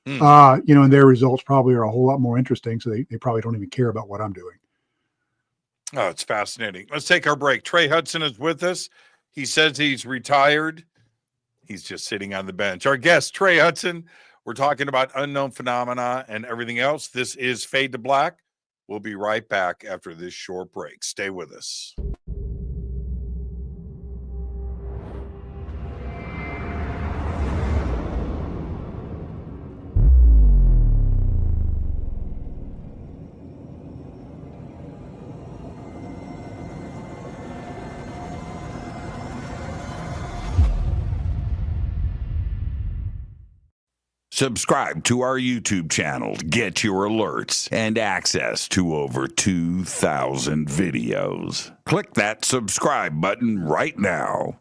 And their results probably are a whole lot more interesting. So they probably don't even care about what I'm doing. Oh, it's fascinating. Let's take our break. Trey Hudson is with us. He says he's retired. He's just sitting on the bench. Our guest, Trey Hudson. We're talking about unknown phenomena and everything else. This is Fade to Black. We'll be right back after this short break. Stay with us. Subscribe to our YouTube channel to get your alerts and access to over 2,000 videos. Click that subscribe button right now.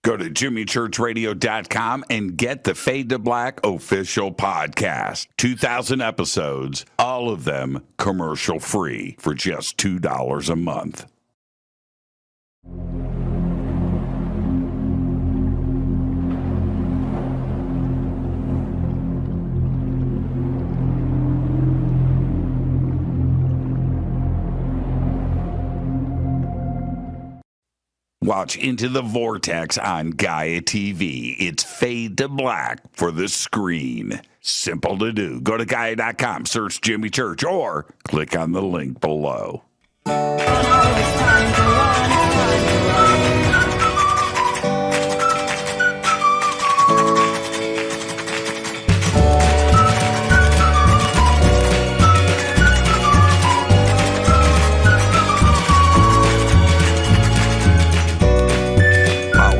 Go to jimmychurchradio.com and get the Fade to Black official podcast. 2,000 episodes, all of them commercial free for just $2 a month. Watch Into the Vortex on Gaia TV. It's Fade to Black for the screen. Simple to do. Go to Gaia.com, search Jimmy Church, or click on the link below.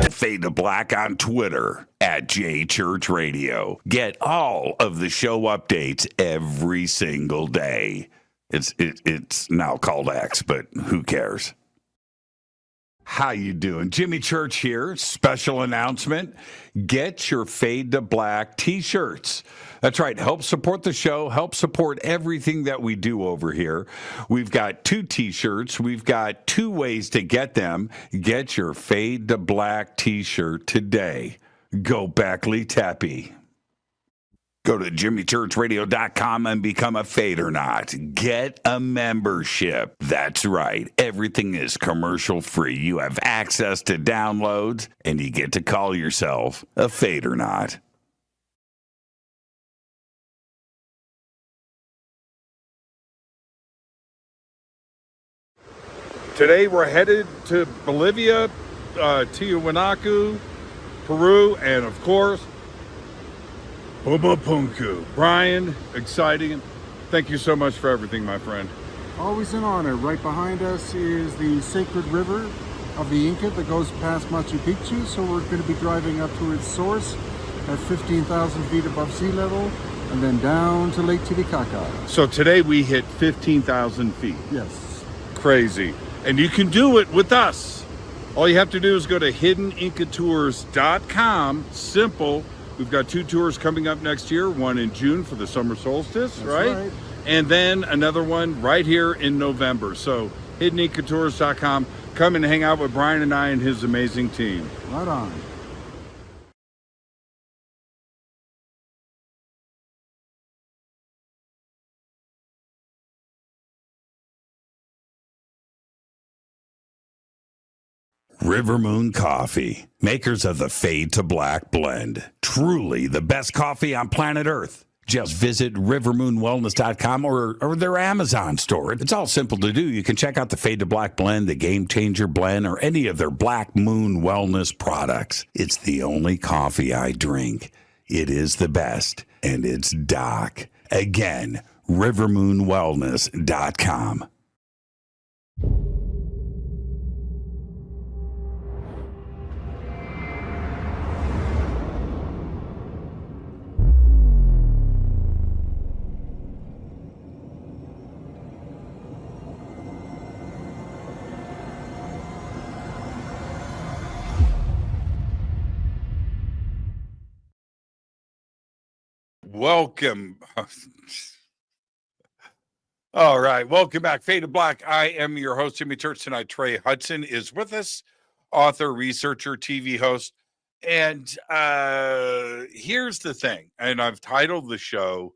Fade to Black on Twitter at JChurchRadio. Get all of the show updates every single day. It's now called X, but who cares? How you doing? Jimmy Church here. Special announcement. Get your Fade to Black t-shirts. That's right. Help support the show. Help support everything that we do over here. We've got 2 t-shirts. We've got 2 ways to get them. Get your Fade to Black t-shirt today. Go Backley Tappy. Go to jimmychurchradio.com and become a Fadernaut. Get a membership. That's right. Everything is commercial free. You have access to downloads, and you get to call yourself a Fadernaut. Today we're headed to Bolivia, Tiwanaku, Peru, and of course, Pumapunku. Brian, exciting. Thank you so much for everything, my friend. Always an honor. Right behind us is the sacred river of the Inca that goes past Machu Picchu. So we're going to be driving up to its source at 15,000 feet above sea level and then down to Lake Titicaca. So today we hit 15,000 feet. Yes. Crazy. And you can do it with us. All you have to do is go to hiddenincatours.com. Simple. We've got 2 tours coming up next year, one in June for the summer solstice, right? And then another one right here in November. So hiddenincatours.com. Come and hang out with Brian and I and his amazing team. Right on. River Moon Coffee, makers of the Fade to Black blend. Truly the best coffee on planet Earth. Just visit rivermoonwellness.com or their Amazon store. It's all simple to do. You can check out the Fade to Black blend, the Game Changer blend, or any of their Black Moon Wellness products. It's the only coffee I drink. It is the best, and it's Doc. Again, rivermoonwellness.com. Welcome. All right. Welcome back. Fade to Black. I am your host, Jimmy Church. Tonight, Trey Hudson is with us, author, researcher, TV host. And here's the thing. And I've titled the show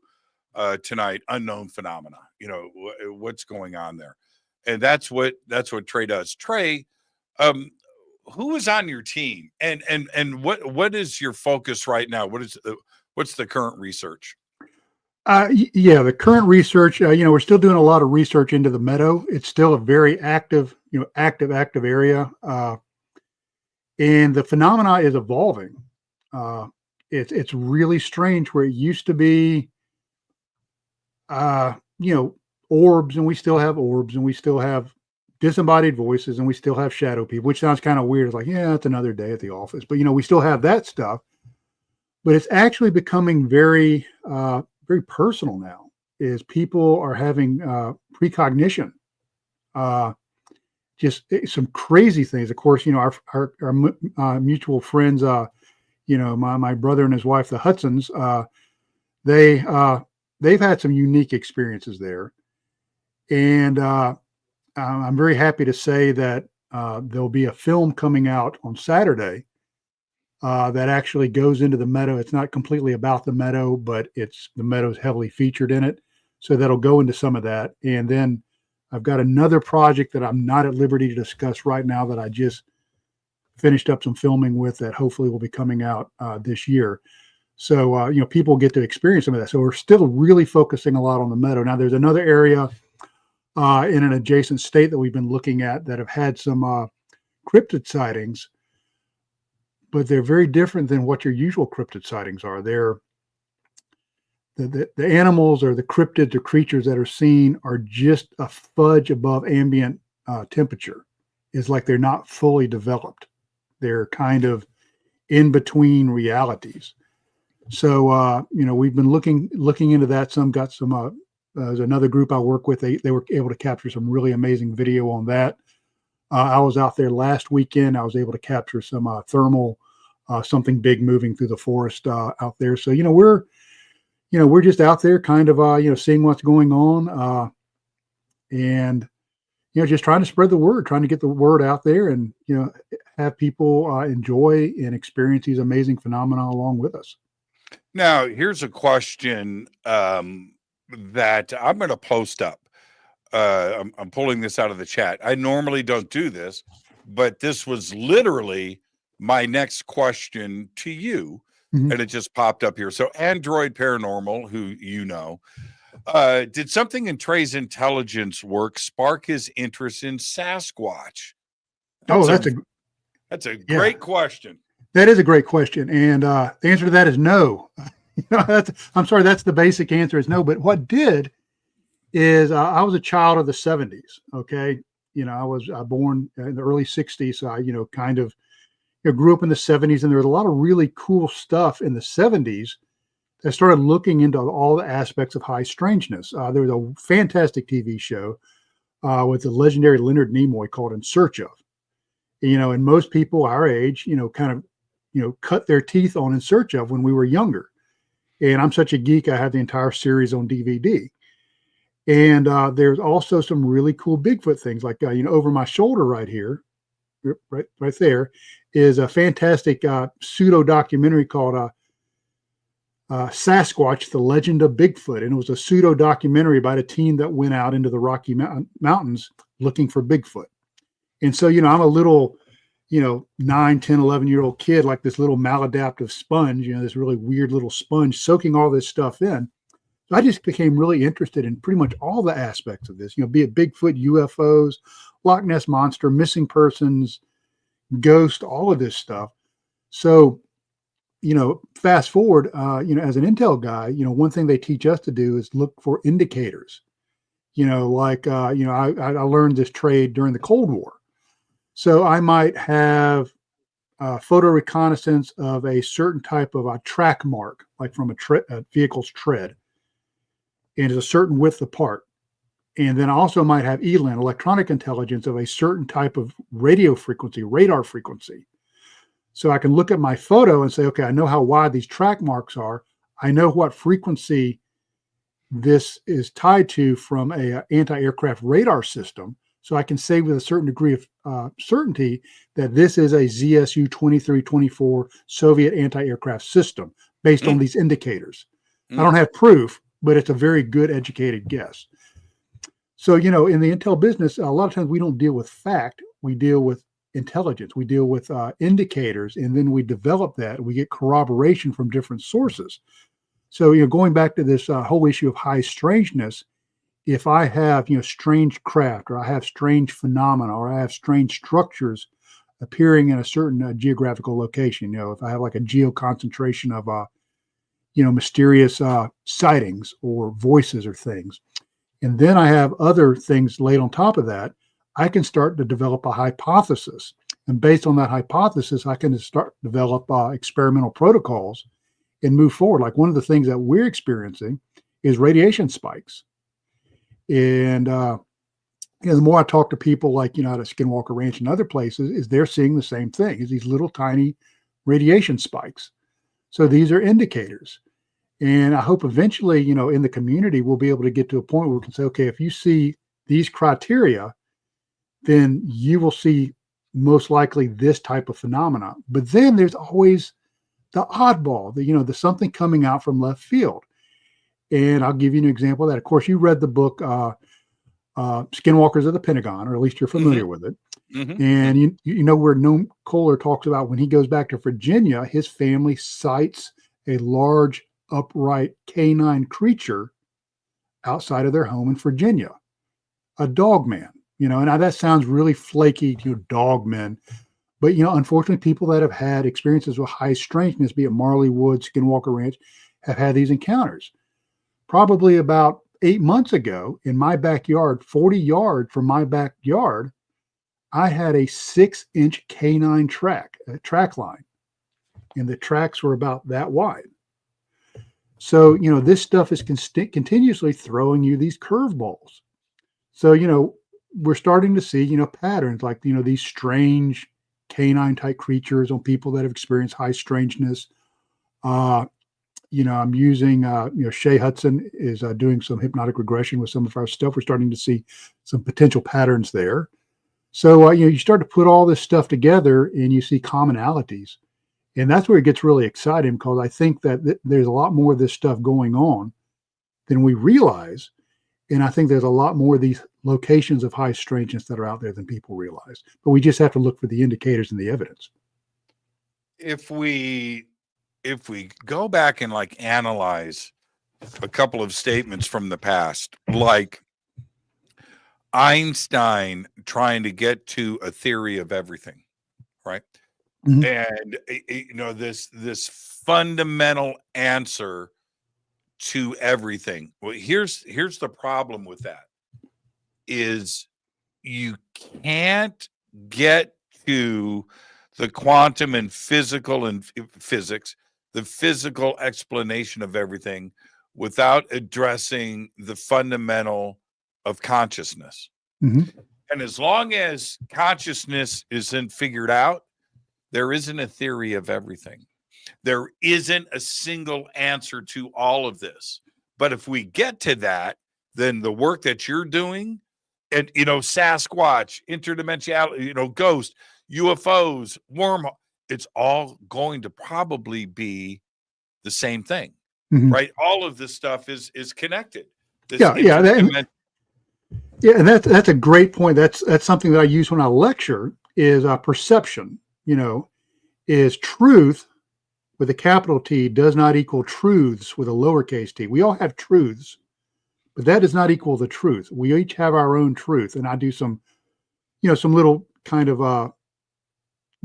tonight, Unknown Phenomena. You know, what's going on there. And that's what Trey does. Trey, who is on your team? And what is your focus right now? What's the current research? The current research, we're still doing a lot of research into the meadow. It's still a very active area. And the phenomena is evolving. It's really strange where it used to be, orbs, and we still have orbs, and we still have disembodied voices, and we still have shadow people, which sounds kind of weird. It's like, yeah, it's another day at the office, but we still have that stuff. But it's actually becoming very, very personal now. Is people are having precognition, just some crazy things. Of course, our mutual friends, my brother and his wife, the Hudsons, they've had some unique experiences there, and I'm very happy to say that there'll be a film coming out on Saturday. That actually goes into the meadow. It's not completely about the meadow, but the meadow's heavily featured in it. So that'll go into some of that. And then I've got another project that I'm not at liberty to discuss right now that I just finished up some filming with that hopefully will be coming out this year. So, people get to experience some of that. So we're still really focusing a lot on the meadow. Now there's another area in an adjacent state that we've been looking at that have had some cryptid sightings. But they're very different than what your usual cryptid sightings are. They're the animals or the cryptids or creatures that are seen are just a fudge above ambient temperature. It's like they're not fully developed. They're kind of in between realities. So we've been looking into that. There's another group I work with. They were able to capture some really amazing video on that. I was out there last weekend. I was able to capture some thermal, something big moving through the forest out there. So, we're just out there kind of, seeing what's going on and, just trying to spread the word, trying to get the word out there and, have people enjoy and experience these amazing phenomena along with us. Now, here's a question that I'm going to post up. I'm pulling this out of the chat. I normally don't do this, but this was literally my next question to you, and it just popped up here. So Android Paranormal, who did something in Trey's intelligence work spark his interest in Sasquatch? That's a great question. That is a great question. And the answer to that is no. I'm sorry, that's the basic answer is no. But what did is I was a child of the 70s. Okay. I was born in the early 60s. So I, kind of grew up in the 70s, and there was a lot of really cool stuff in the 70s. I started looking into all the aspects of high strangeness. There was a fantastic TV show with the legendary Leonard Nimoy called In Search of. And most people our age, kind of, cut their teeth on In Search of when we were younger. And I'm such a geek, I have the entire series on DVD. And there's also some really cool Bigfoot things like, over my shoulder right here, right there, is a fantastic pseudo documentary called Sasquatch, The Legend of Bigfoot. And it was a pseudo documentary about a team that went out into the Rocky Mountains looking for Bigfoot. And so, I'm a little, 9, 10, 11-year-old kid, like this little maladaptive sponge, this really weird little sponge soaking all this stuff in. So I just became really interested in pretty much all the aspects of this, be it Bigfoot, UFOs, Loch Ness Monster, missing persons, ghost, all of this stuff. So, fast forward, as an intel guy, one thing they teach us to do is look for indicators. I learned this trade during the Cold War. So I might have photo reconnaissance of a certain type of a track mark, like from a vehicle's tread, and is a certain width apart. And then I also might have ELIN, electronic intelligence, of a certain type of radio frequency, radar frequency. So I can look at my photo and say, okay, I know how wide these track marks are. I know what frequency this is tied to from a anti-aircraft radar system. So I can say with a certain degree of certainty that this is a ZSU 2324 Soviet anti-aircraft system based on these indicators. I don't have proof, but it's a very good educated guess. So, in the intel business, a lot of times we don't deal with fact, we deal with intelligence, we deal with indicators, and then we develop that. We get corroboration from different sources. So, going back to this whole issue of high strangeness, if I have, strange craft, or I have strange phenomena, or I have strange structures appearing in a certain geographical location, if I have like a geoconcentration of, mysterious sightings or voices or things, and then I have other things laid on top of that, I can start to develop a hypothesis. And based on that hypothesis, I can start to develop experimental protocols and move forward. Like one of the things that we're experiencing is radiation spikes. And the more I talk to people like, at a Skinwalker Ranch and other places, is they're seeing the same thing, is these little tiny radiation spikes. So these are indicators. And I hope eventually, in the community, we'll be able to get to a point where we can say, okay, if you see these criteria, then you will see most likely this type of phenomena. But then there's always the oddball, the something coming out from left field. And I'll give you an example of that. Of course, you read the book Skinwalkers of the Pentagon, or at least you're familiar with it. And you know where Noam Kohler talks about when he goes back to Virginia, his family sights a large upright canine creature outside of their home in Virginia, a dog man. And now that sounds really flaky, dog men. But, unfortunately, people that have had experiences with high strangeness, be it Marley Woods, Skinwalker Ranch, have had these encounters. Probably about 8 months ago in my backyard, 40 yards from my backyard, I had a 6-inch canine track line, and the tracks were about that wide. So, this stuff is continuously throwing you these curveballs. So, we're starting to see, patterns like, these strange canine type creatures on people that have experienced high strangeness. I'm using, Trey Hudson is doing some hypnotic regression with some of our stuff. We're starting to see some potential patterns there. So, you start to put all this stuff together and you see commonalities. And that's where it gets really exciting, because I think that there's a lot more of this stuff going on than we realize. And I think there's a lot more of these locations of high strangeness that are out there than people realize. But we just have to look for the indicators and the evidence. If we go back and like analyze a couple of statements from the past, like Einstein trying to get to a theory of everything, right? Mhm. And this fundamental answer to everything. Well, here's the problem with that is you can't get to the quantum and physical and physics, the physical explanation of everything without addressing the fundamental of consciousness. Mhm. And as long as consciousness isn't figured out, there isn't a theory of everything. There isn't a single answer to all of this. But if we get to that, then the work that you're doing, and Sasquatch, interdimensionality, ghost, UFOs, wormhole, it's all going to probably be the same thing, Mhm. right? All of this stuff is connected. Yeah, and that's a great point. That's something that I use when I lecture is perception. Is truth with a capital T does not equal truths with a lowercase t. We all have truths, but that does not equal the truth. We each have our own truth, and I do some little kind of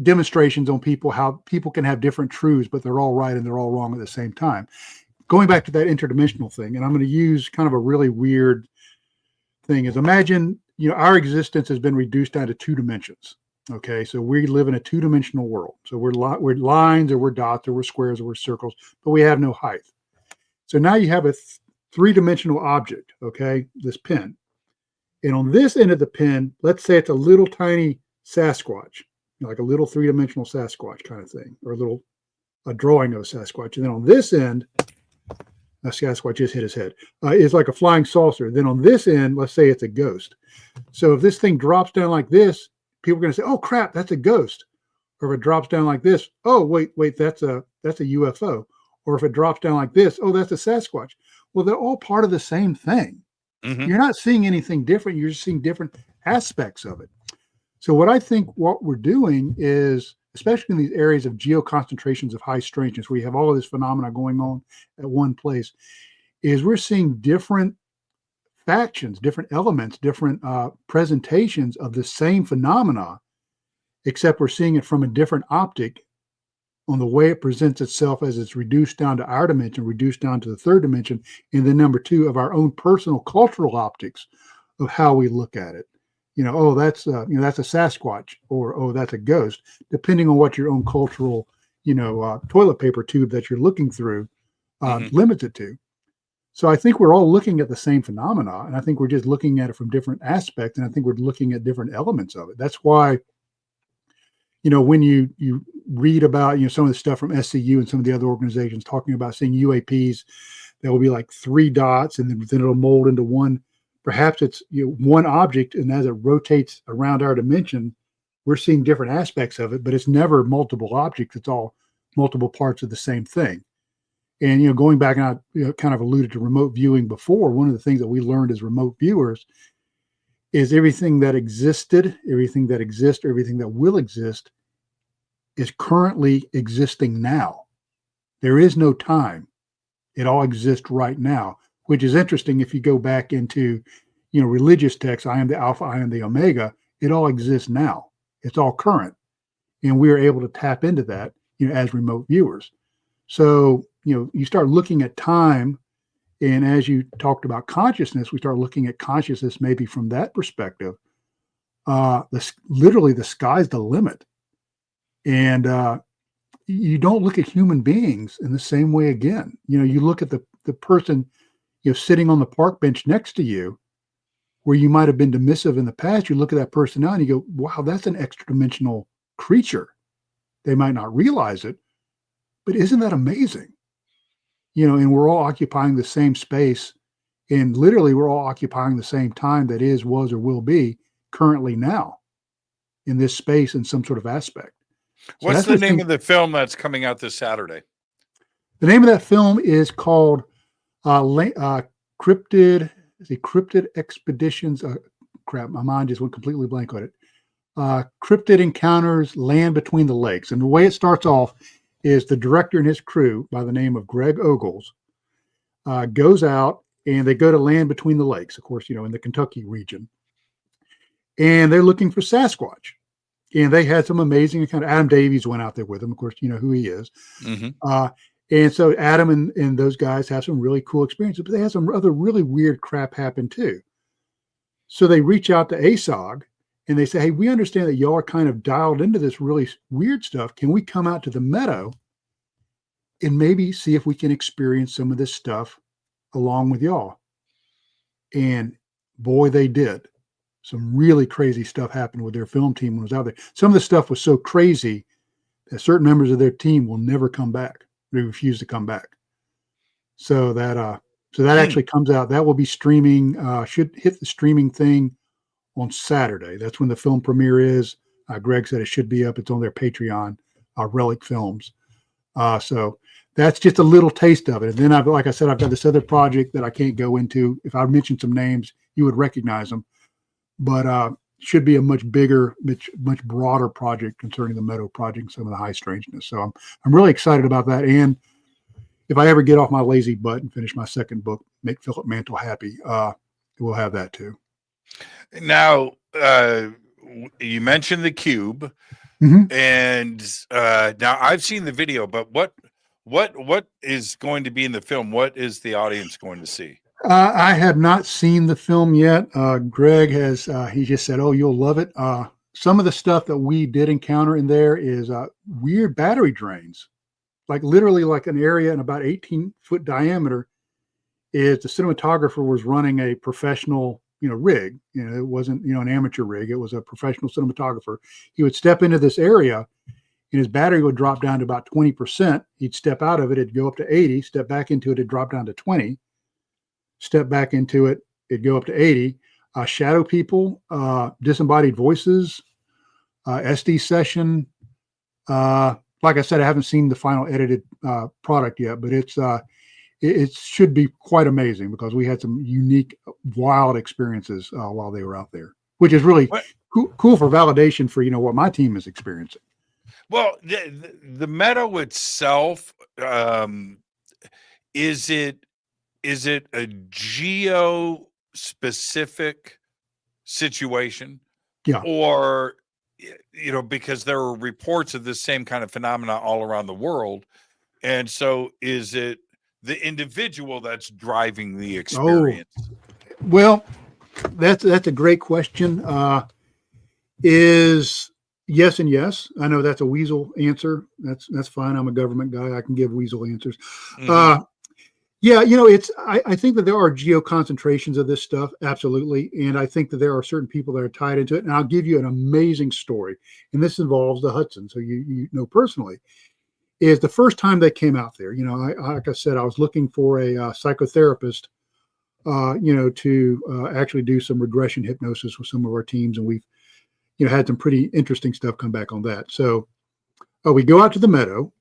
demonstrations on how people can have different truths, but they're all right and they're all wrong at the same time. Going back to that interdimensional thing, and I'm going to use kind of a really weird thing is imagine, our existence has been reduced down to 2 dimensions. Okay, so we live in a 2-dimensional world. So we're lines, or we're dots, or we're squares, or we're circles, but we have no height. So now you have a 3-dimensional object, okay, this pin. And on this end of the pin, let's say it's a little tiny Sasquatch, like a little 3-dimensional Sasquatch kind of thing, or a drawing of a Sasquatch. And then on this end, a Sasquatch just hit his head. It's like a flying saucer. Then on this end, let's say it's a ghost. So if this thing drops down like this, people are going to say, "Oh crap, that's a ghost." Or if it drops down like this, "Oh wait, that's a UFO." Or if it drops down like this, "Oh, that's a Sasquatch." Well, they're all part of the same thing. Mm-hmm. You're not seeing anything different. You're just seeing different aspects of it. So what we're doing is, especially in these areas of geoconcentrations of high strangeness, where you have all of this phenomena going on at one place, is we're seeing different factions, different elements, different presentations of the same phenomena, except we're seeing it from a different optic on the way it presents itself as it's reduced down to our dimension, reduced down to the 3rd dimension, and then number 2 of our own personal cultural optics of how we look at it. That's a Sasquatch, or, oh, that's a ghost, depending on what your own cultural, toilet paper tube that you're looking through limits it to. So I think we're all looking at the same phenomena, and I think we're just looking at it from different aspects, and I think we're looking at different elements of it. That's why, when you read about, some of the stuff from SCU and some of the other organizations talking about seeing UAPs, that will be like 3 dots, and then it'll mold into one. Perhaps it's one object, and as it rotates around our dimension, we're seeing different aspects of it, but it's never multiple objects. It's all multiple parts of the same thing. And, going back, and I kind of alluded to remote viewing before, one of the things that we learned as remote viewers is everything that existed, everything that exists, everything that will exist is currently existing now. There is no time. It all exists right now, which is interesting. If you go back into, religious texts, I am the Alpha, I am the Omega, it all exists now. It's all current. And we are able to tap into that, as remote viewers. So, you start looking at time, and as you talked about consciousness, we start looking at consciousness maybe from that perspective. Literally, the sky's the limit. And you don't look at human beings in the same way again. You look at the person, sitting on the park bench next to you. where you might have been dismissive in the past, you look at that person now and you go, wow, that's an extra dimensional creature. They might not realize it, but isn't that amazing? And we're all occupying the same space, and literally we're all occupying the same time that is, was, or will be currently now in this space in some sort of aspect. So what's the name of the film that's coming out this Saturday? The name of that film is called Cryptid Expeditions. Crap, my mind just went completely blank on it. Cryptid Encounters: Land Between the Lakes. And the way it starts off is the director and his crew, by the name of Greg Ogles, goes out and they go to Land Between the Lakes, of course, in the Kentucky region. And they're looking for Sasquatch. And they had some amazing encounter. Adam Davies went out there with them. Of course, you know who he is. Mm-hmm. And so Adam and those guys have some really cool experiences, but they had some other really weird crap happen too. So they reach out to ASOG and they say, hey, we understand that y'all are kind of dialed into this really weird stuff. Can we come out to the meadow and maybe see if we can experience some of this stuff along with y'all? And boy, they did. Some really crazy stuff happened with their film team when it was out there. Some of the stuff was so crazy that certain members of their team will never come back. They refuse to come back. So that actually comes out. That will be streaming. Should hit the streaming thing on Saturday. That's when the film premiere is. Greg said it should be up. It's on their Patreon, Relic Films. So that's just a little taste of it. And then like I said, I've got this other project that I can't go into. If I mention some names, you would recognize them. But should be a much bigger, much broader project concerning the Meadow Project and some of the high strangeness. So I'm really excited about that. And if I ever get off my lazy butt and finish my second book, Make Philip Mantle Happy, we'll have that too. Now, you mentioned the cube, and now I've seen the video, but what is going to be in the film? What is the audience going to see? I have not seen the film yet. Greg has, he just said, oh, you'll love it. Some of the stuff that we did encounter in there is weird battery drains, like literally like an area in about 18-foot diameter. Is the cinematographer was running a professional, rig. It wasn't, an amateur rig. It was a professional cinematographer. He would step into this area and his battery would drop down to about 20%. He'd step out of it. It'd go up to 80, step back into it. It'd drop down to 20. Step back into it, it'd go up to 80. Shadow people, disembodied voices, SD session. Like I said, I haven't seen the final edited product yet, but it should be quite amazing because we had some unique, wild experiences while they were out there, which is really cool for validation for what my team is experiencing. Well, the meadow itself, is it a geo-specific situation? Yeah. Or, because there are reports of this same kind of phenomena all around the world. And so is it the individual that's driving the experience? Well, that's a great question. Is yes and yes. I know that's a weasel answer. That's fine. I'm a government guy. I can give weasel answers. Mm-hmm. Yeah, I think that there are geo concentrations of this stuff. Absolutely. And I think that there are certain people that are tied into it. And I'll give you an amazing story. And this involves the Hudson. So you know personally, is the first time they came out there, like I said, I was looking for a psychotherapist, to actually do some regression hypnosis with some of our teams. And we've, had some pretty interesting stuff come back on that. So we go out to the meadow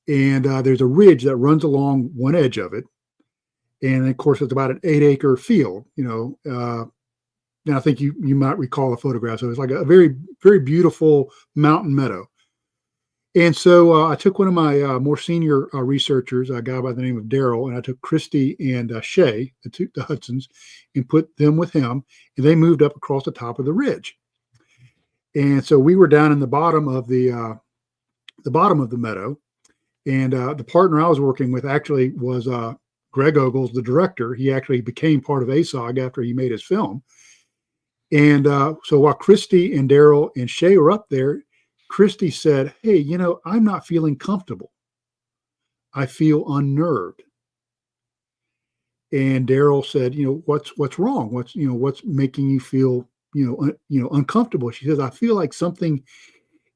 and there's a ridge that runs along one edge of it. And of course, it's about an 8-acre field, and I think you might recall the photograph. So it's like a very, very beautiful mountain meadow. And so I took one of my more senior researchers, a guy by the name of Daryl, and I took Christy and Shay, the Hudsons, and put them with him, and they moved up across the top of the ridge. And so we were down in the bottom of the meadow, and the partner I was working with actually was Greg Ogles, the director. He actually became part of ASOG after he made his film. And so while Christy and Daryl and Shay were up there, Christy said, hey, I'm not feeling comfortable. I feel unnerved. And Daryl said, what's wrong? What's making you feel, uncomfortable? She says, I feel like something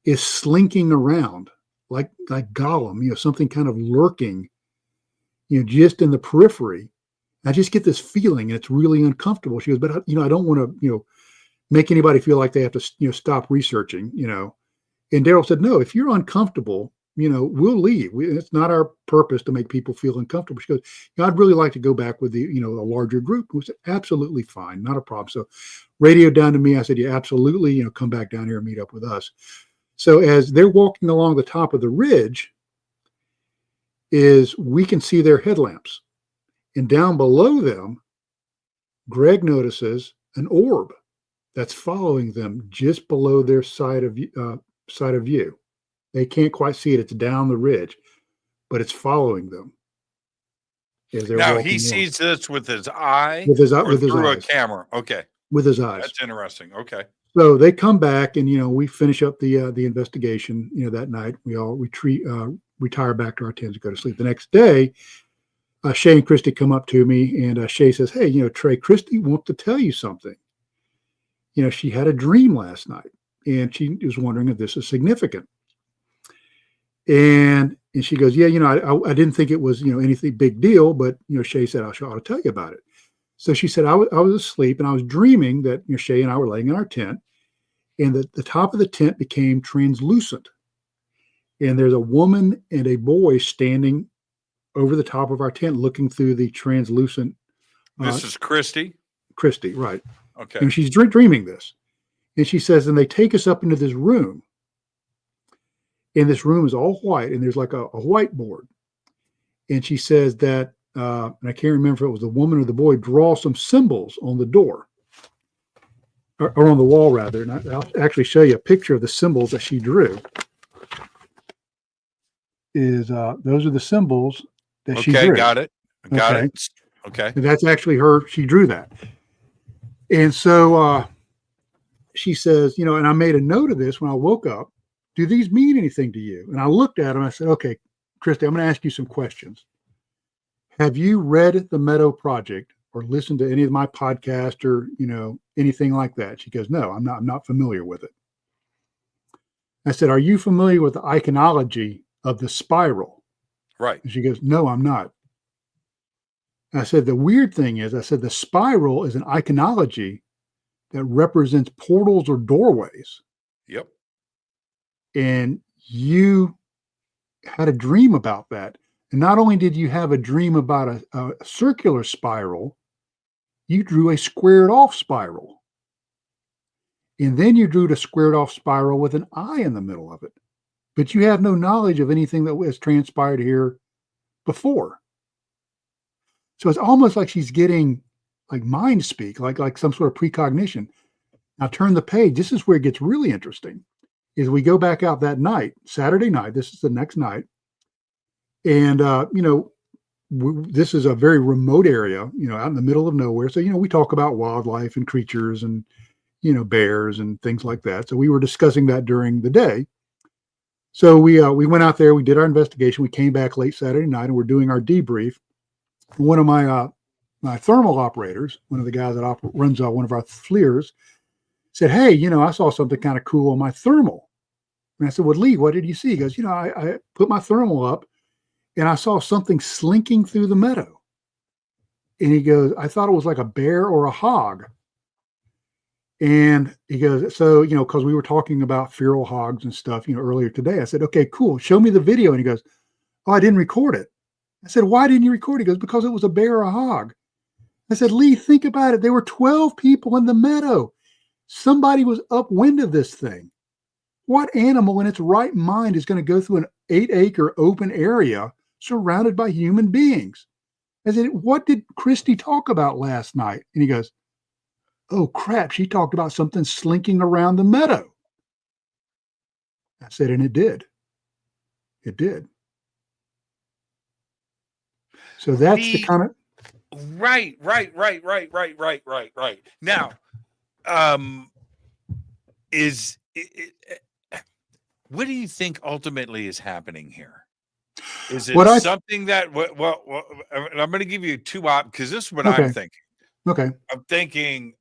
is slinking around, like Gollum, something kind of lurking, just in the periphery. I just get this feeling, and it's really uncomfortable. She goes, but I don't want to, make anybody feel like they have to, stop researching, And Daryl said, no, if you're uncomfortable, we'll leave. It's not our purpose to make people feel uncomfortable. She goes, I'd really like to go back with a larger group. We said, absolutely fine, not a problem. So radioed down to me. I said, yeah, absolutely. Come back down here and meet up with us. So as they're walking along the top of the ridge, we can see their headlamps. And down below them, Greg notices an orb that's following them just below their side of view. They can't quite see it. It's down the ridge, but it's following them. Now he sees this with his eye, with his through a eyes. camera. Okay, with his eyes. That's interesting. Okay. So they come back, and we finish up the investigation. That night we all retire back to our tents to go to sleep. The next day, Shay and Christy come up to me, and Shay says, "Hey, Trey, Christy wants to tell you something. She had a dream last night, and she was wondering if this is significant." And she goes, "Yeah, I didn't think it was anything big deal, but Shay said I ought to tell you about it." So she said, I was asleep, and I was dreaming that Shay and I were laying in our tent, and the top of the tent became translucent, and there's a woman and a boy standing over the top of our tent, looking through the translucent. This is Christy. Christy, right? Okay. And she's dreaming this, and she says, and they take us up into this room, and this room is all white, and there's like a whiteboard, and she says that, and I can't remember if it was the woman or the boy, draw some symbols on the door, or on the wall rather, and I'll actually show you a picture of the symbols that she drew. Those are the symbols that she drew. Got it. Got it. Okay. And that's actually her. She drew that. And so she says, and I made a note of this when I woke up. Do these mean anything to you? And I looked at them. I said, okay, Christy, I'm going to ask you some questions. Have you read the Meadow Project or listened to any of my podcasts or, anything like that? She goes, no, I'm not familiar with it. I said, are you familiar with the iconology of the spiral? Right. And she goes, no, I'm not. I said, the weird thing is, the spiral is an iconology that represents portals or doorways. Yep. And you had a dream about that. And not only did you have a dream about a circular spiral, you drew a squared off spiral. And then you drew the squared off spiral with an eye in the middle of it. But you have no knowledge of anything that has transpired here before. So it's almost like she's getting like mind speak, like some sort of precognition. Now turn the page. This is where it gets really interesting. Is we go back out that night, Saturday night. This is the next night. And, this is a very remote area, out in the middle of nowhere. So, we talk about wildlife and creatures and, bears and things like that. So we were discussing that during the day. So we went out there, we did our investigation. We came back late Saturday night, and we're doing our debrief. One of my thermal operators, one of the guys that runs one of our FLIRs, said, hey, I saw something kind of cool on my thermal. And I said, well, Lee, what did you see? He goes, I put my thermal up, and I saw something slinking through the meadow. And he goes, I thought it was like a bear or a hog. And he goes, so, because we were talking about feral hogs and stuff, earlier today. I said, okay, cool. Show me the video. And he goes, oh, I didn't record it. I said, why didn't you record it? He goes, because it was a bear or a hog. I said, Lee, think about it. There were 12 people in the meadow. Somebody was upwind of this thing. What animal in its right mind is going to go through an 8-acre open area surrounded by human beings? I said, what did Christy talk about last night? And he goes, oh, crap. She talked about something slinking around the meadow. I said, and it did. It did. So that's the kind of. Right. Now, what do you think ultimately is happening here? Is it What I something that, well, I'm going to give you two options because this is what Okay. I'm thinking. Okay. I'm thinking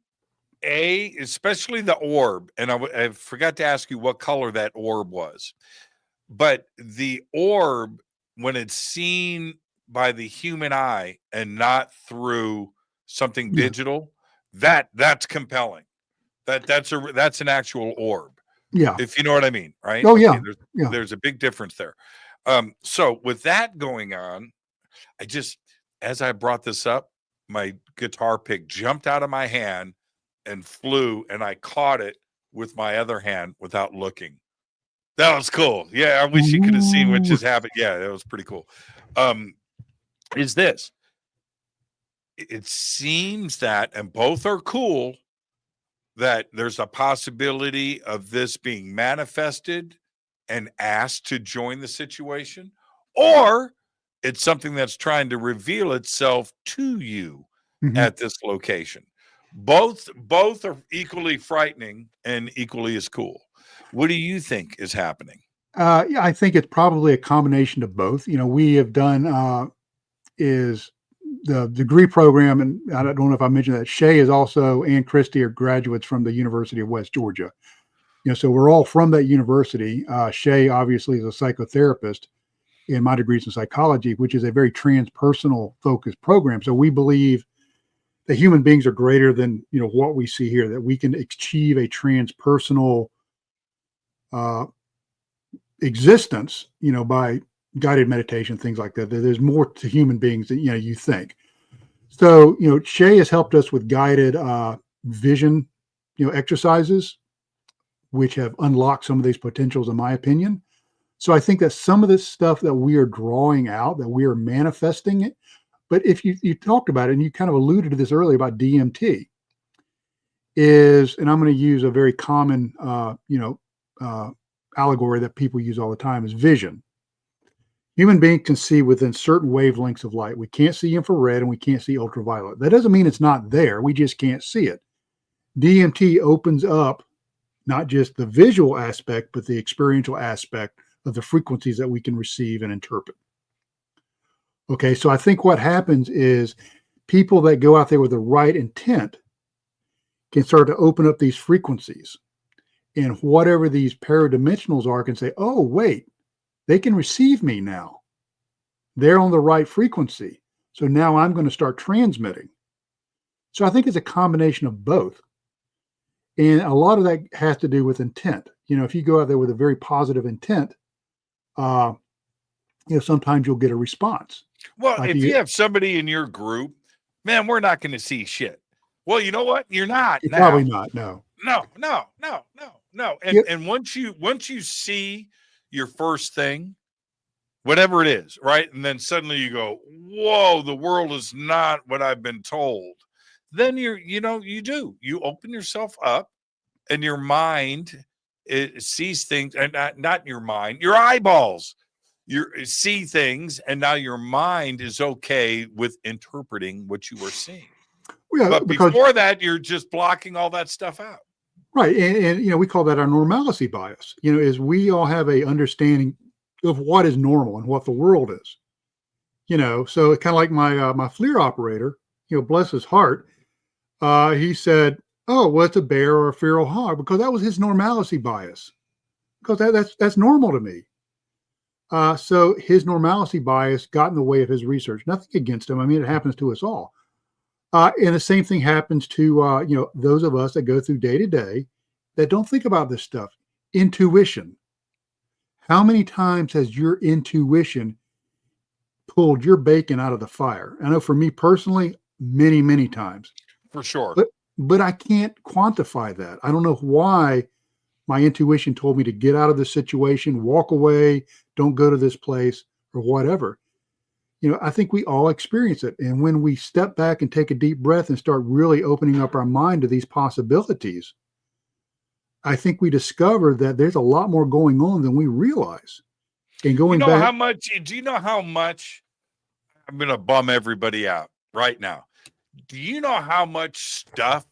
especially the orb. And I forgot to ask you what color that orb was. But the orb, when it's seen by the human eye and not through something Yeah. digital, that's compelling. That's an actual orb, Yeah. if you know what I mean, right? Oh, Okay, yeah. Yeah. there's a big difference there. So with that going on, as I brought this up, my guitar pick jumped out of my hand and flew, and I caught it with my other hand without looking. That was cool. Yeah, I wish you could have seen what just happened. Yeah, that was pretty cool. Is this? It seems that, and both are cool, that there's a possibility of this being manifested and asked to join the situation, or it's something that's trying to reveal itself to you at this location. Both are equally frightening and equally as cool. What do you think is happening? Yeah, I think it's probably a combination of both. We have done is the degree program, and I don't know if I mentioned that Shay is also, and Christy are graduates from the University of West Georgia. So we're all from that university. Shay obviously is a psychotherapist, and my degree's in psychology, which is a very transpersonal focused program. So we believe that human beings are greater than what we see here, that we can achieve a transpersonal existence, by guided meditation, things like that. There's more to human beings than you think. So Shay has helped us with guided vision exercises, which have unlocked some of these potentials, in my opinion. So I think that some of this stuff that we are drawing out, that we are manifesting it. But if you talked about it, and you kind of alluded to this earlier about DMT, and I'm going to use a very common allegory that people use all the time, is vision. Human beings can see within certain wavelengths of light. We can't see infrared and we can't see ultraviolet. That doesn't mean it's not there. We just can't see it. DMT opens up not just the visual aspect, but the experiential aspect of the frequencies that we can receive and interpret. Okay, so I think what happens is people that go out there with the right intent can start to open up these frequencies. And whatever these paradimensionals are can say, oh, wait, they can receive me now. They're on the right frequency. So now I'm going to start transmitting. So I think it's a combination of both. And a lot of that has to do with intent. If you go out there with a very positive intent, sometimes you'll get a response. Well, if you have somebody in your group, man, we're not going to see shit. Well, you know what? You're not. You're probably not. No. And once you see your first thing, whatever it is, right? And then suddenly you go, whoa, the world is not what I've been told. Then you open yourself up, and your mind sees things, and not your mind, your eyeballs. You see things, and now your mind is okay with interpreting what you are seeing. Yeah, but before that, you're just blocking all that stuff out. Right. And we call that our normalcy bias, is we all have a understanding of what is normal and what the world is, so it's kind of like my FLIR operator, bless his heart. He said, oh, well, it's a bear or a feral hog, because that was his normalcy bias, because that's normal to me. So his normalcy bias got in the way of his research. Nothing against him. I mean, it happens to us all. And the same thing happens to, those of us that go through day to day that don't think about this stuff. Intuition. How many times has your intuition pulled your bacon out of the fire? I know for me personally, many, many times. For sure. But I can't quantify that. I don't know why my intuition told me to get out of the situation, walk away, don't go to this place, or whatever. I think we all experience it. And when we step back and take a deep breath and start really opening up our mind to these possibilities, I think we discover that there's a lot more going on than we realize. And going back, do you know how much I'm going to bum everybody out right now? Do you know how much stuff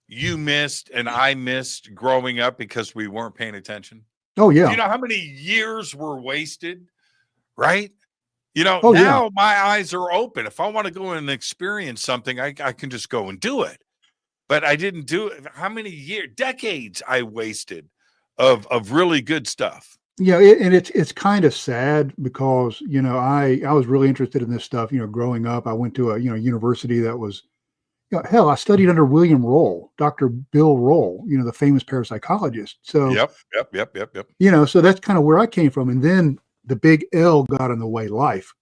you missed and I missed growing up because we weren't paying attention? Oh, yeah. Do you know how many years were wasted right? You know, Oh, yeah. now my eyes are open. If I want to go and experience something, I can just go and do it. But I didn't do it. How many years, decades I wasted of really good stuff. Yeah, and it's kind of sad because, you know, I was really interested in this stuff, you know, growing up. I went to a, you know, university that was, you know, hell, I studied under William Roll, Dr. Bill Roll, you know, the famous parapsychologist. So, Yep. you know, so that's kind of where I came from. And then the big L got in the way, life,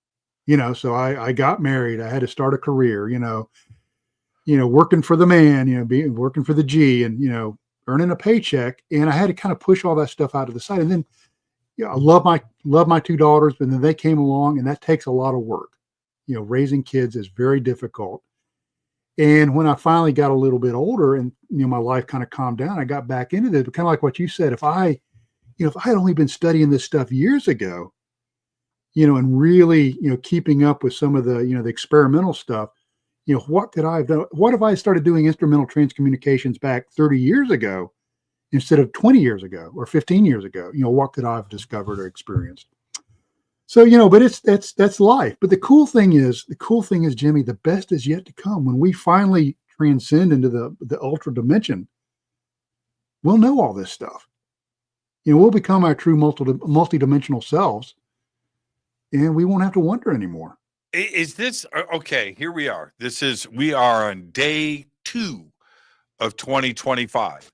you know, so I got married. I had to start a career, you know, working for the man, you know, working for the G and, you know, earning a paycheck. And I had to kind of push all that stuff out to the side. And then, yeah, I love my two daughters, but then they came along, and that takes a lot of work. You know, raising kids is very difficult. And when I finally got a little bit older, and you know, my life kind of calmed down, I got back into it. Kind of like what you said. If I had only been studying this stuff years ago, you know, and really, you know, keeping up with some of the, you know, the experimental stuff, you know, what could I have done? What if I started doing instrumental transcommunications back 30 years ago? Instead of 20 years ago or 15 years ago, you know, what could I have discovered or experienced? So, you know, but that's life. But the cool thing is, Jimmy, the best is yet to come. When we finally transcend into the ultra dimension, we'll know all this stuff. You know, we'll become our true multidimensional selves, and we won't have to wonder anymore. Is this okay? Here we are. We are on day 2 of 2025.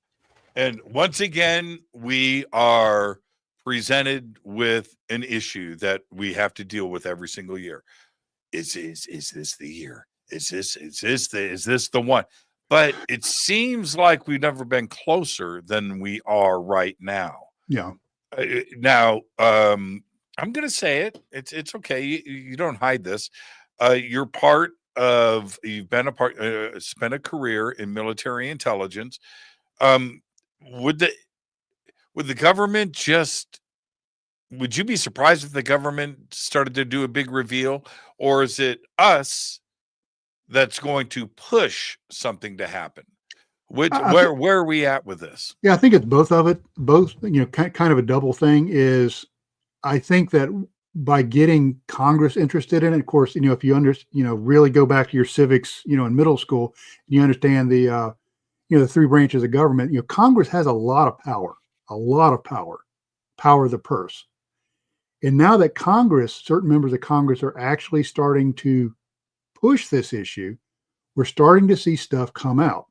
And once again, we are presented with an issue that we have to deal with every single year. Is this the year? Is this the one? But it seems like we've never been closer than we are right now. Yeah. Now, I'm going to say it. It's okay. You don't hide this. You've spent a career in military intelligence. Would the government would you be surprised if the government started to do a big reveal, or is it us that's going to push something to happen? Where are we at with this? Yeah, I think it's both of it. Both, you know, kind of a double thing is, I think that by getting Congress interested in it, of course, you know, if you really go back to your civics, you know, in middle school, you understand the the 3 branches of government. You know, Congress has a lot of power of the purse. And now that certain members of Congress are actually starting to push this issue, we're starting to see stuff come out.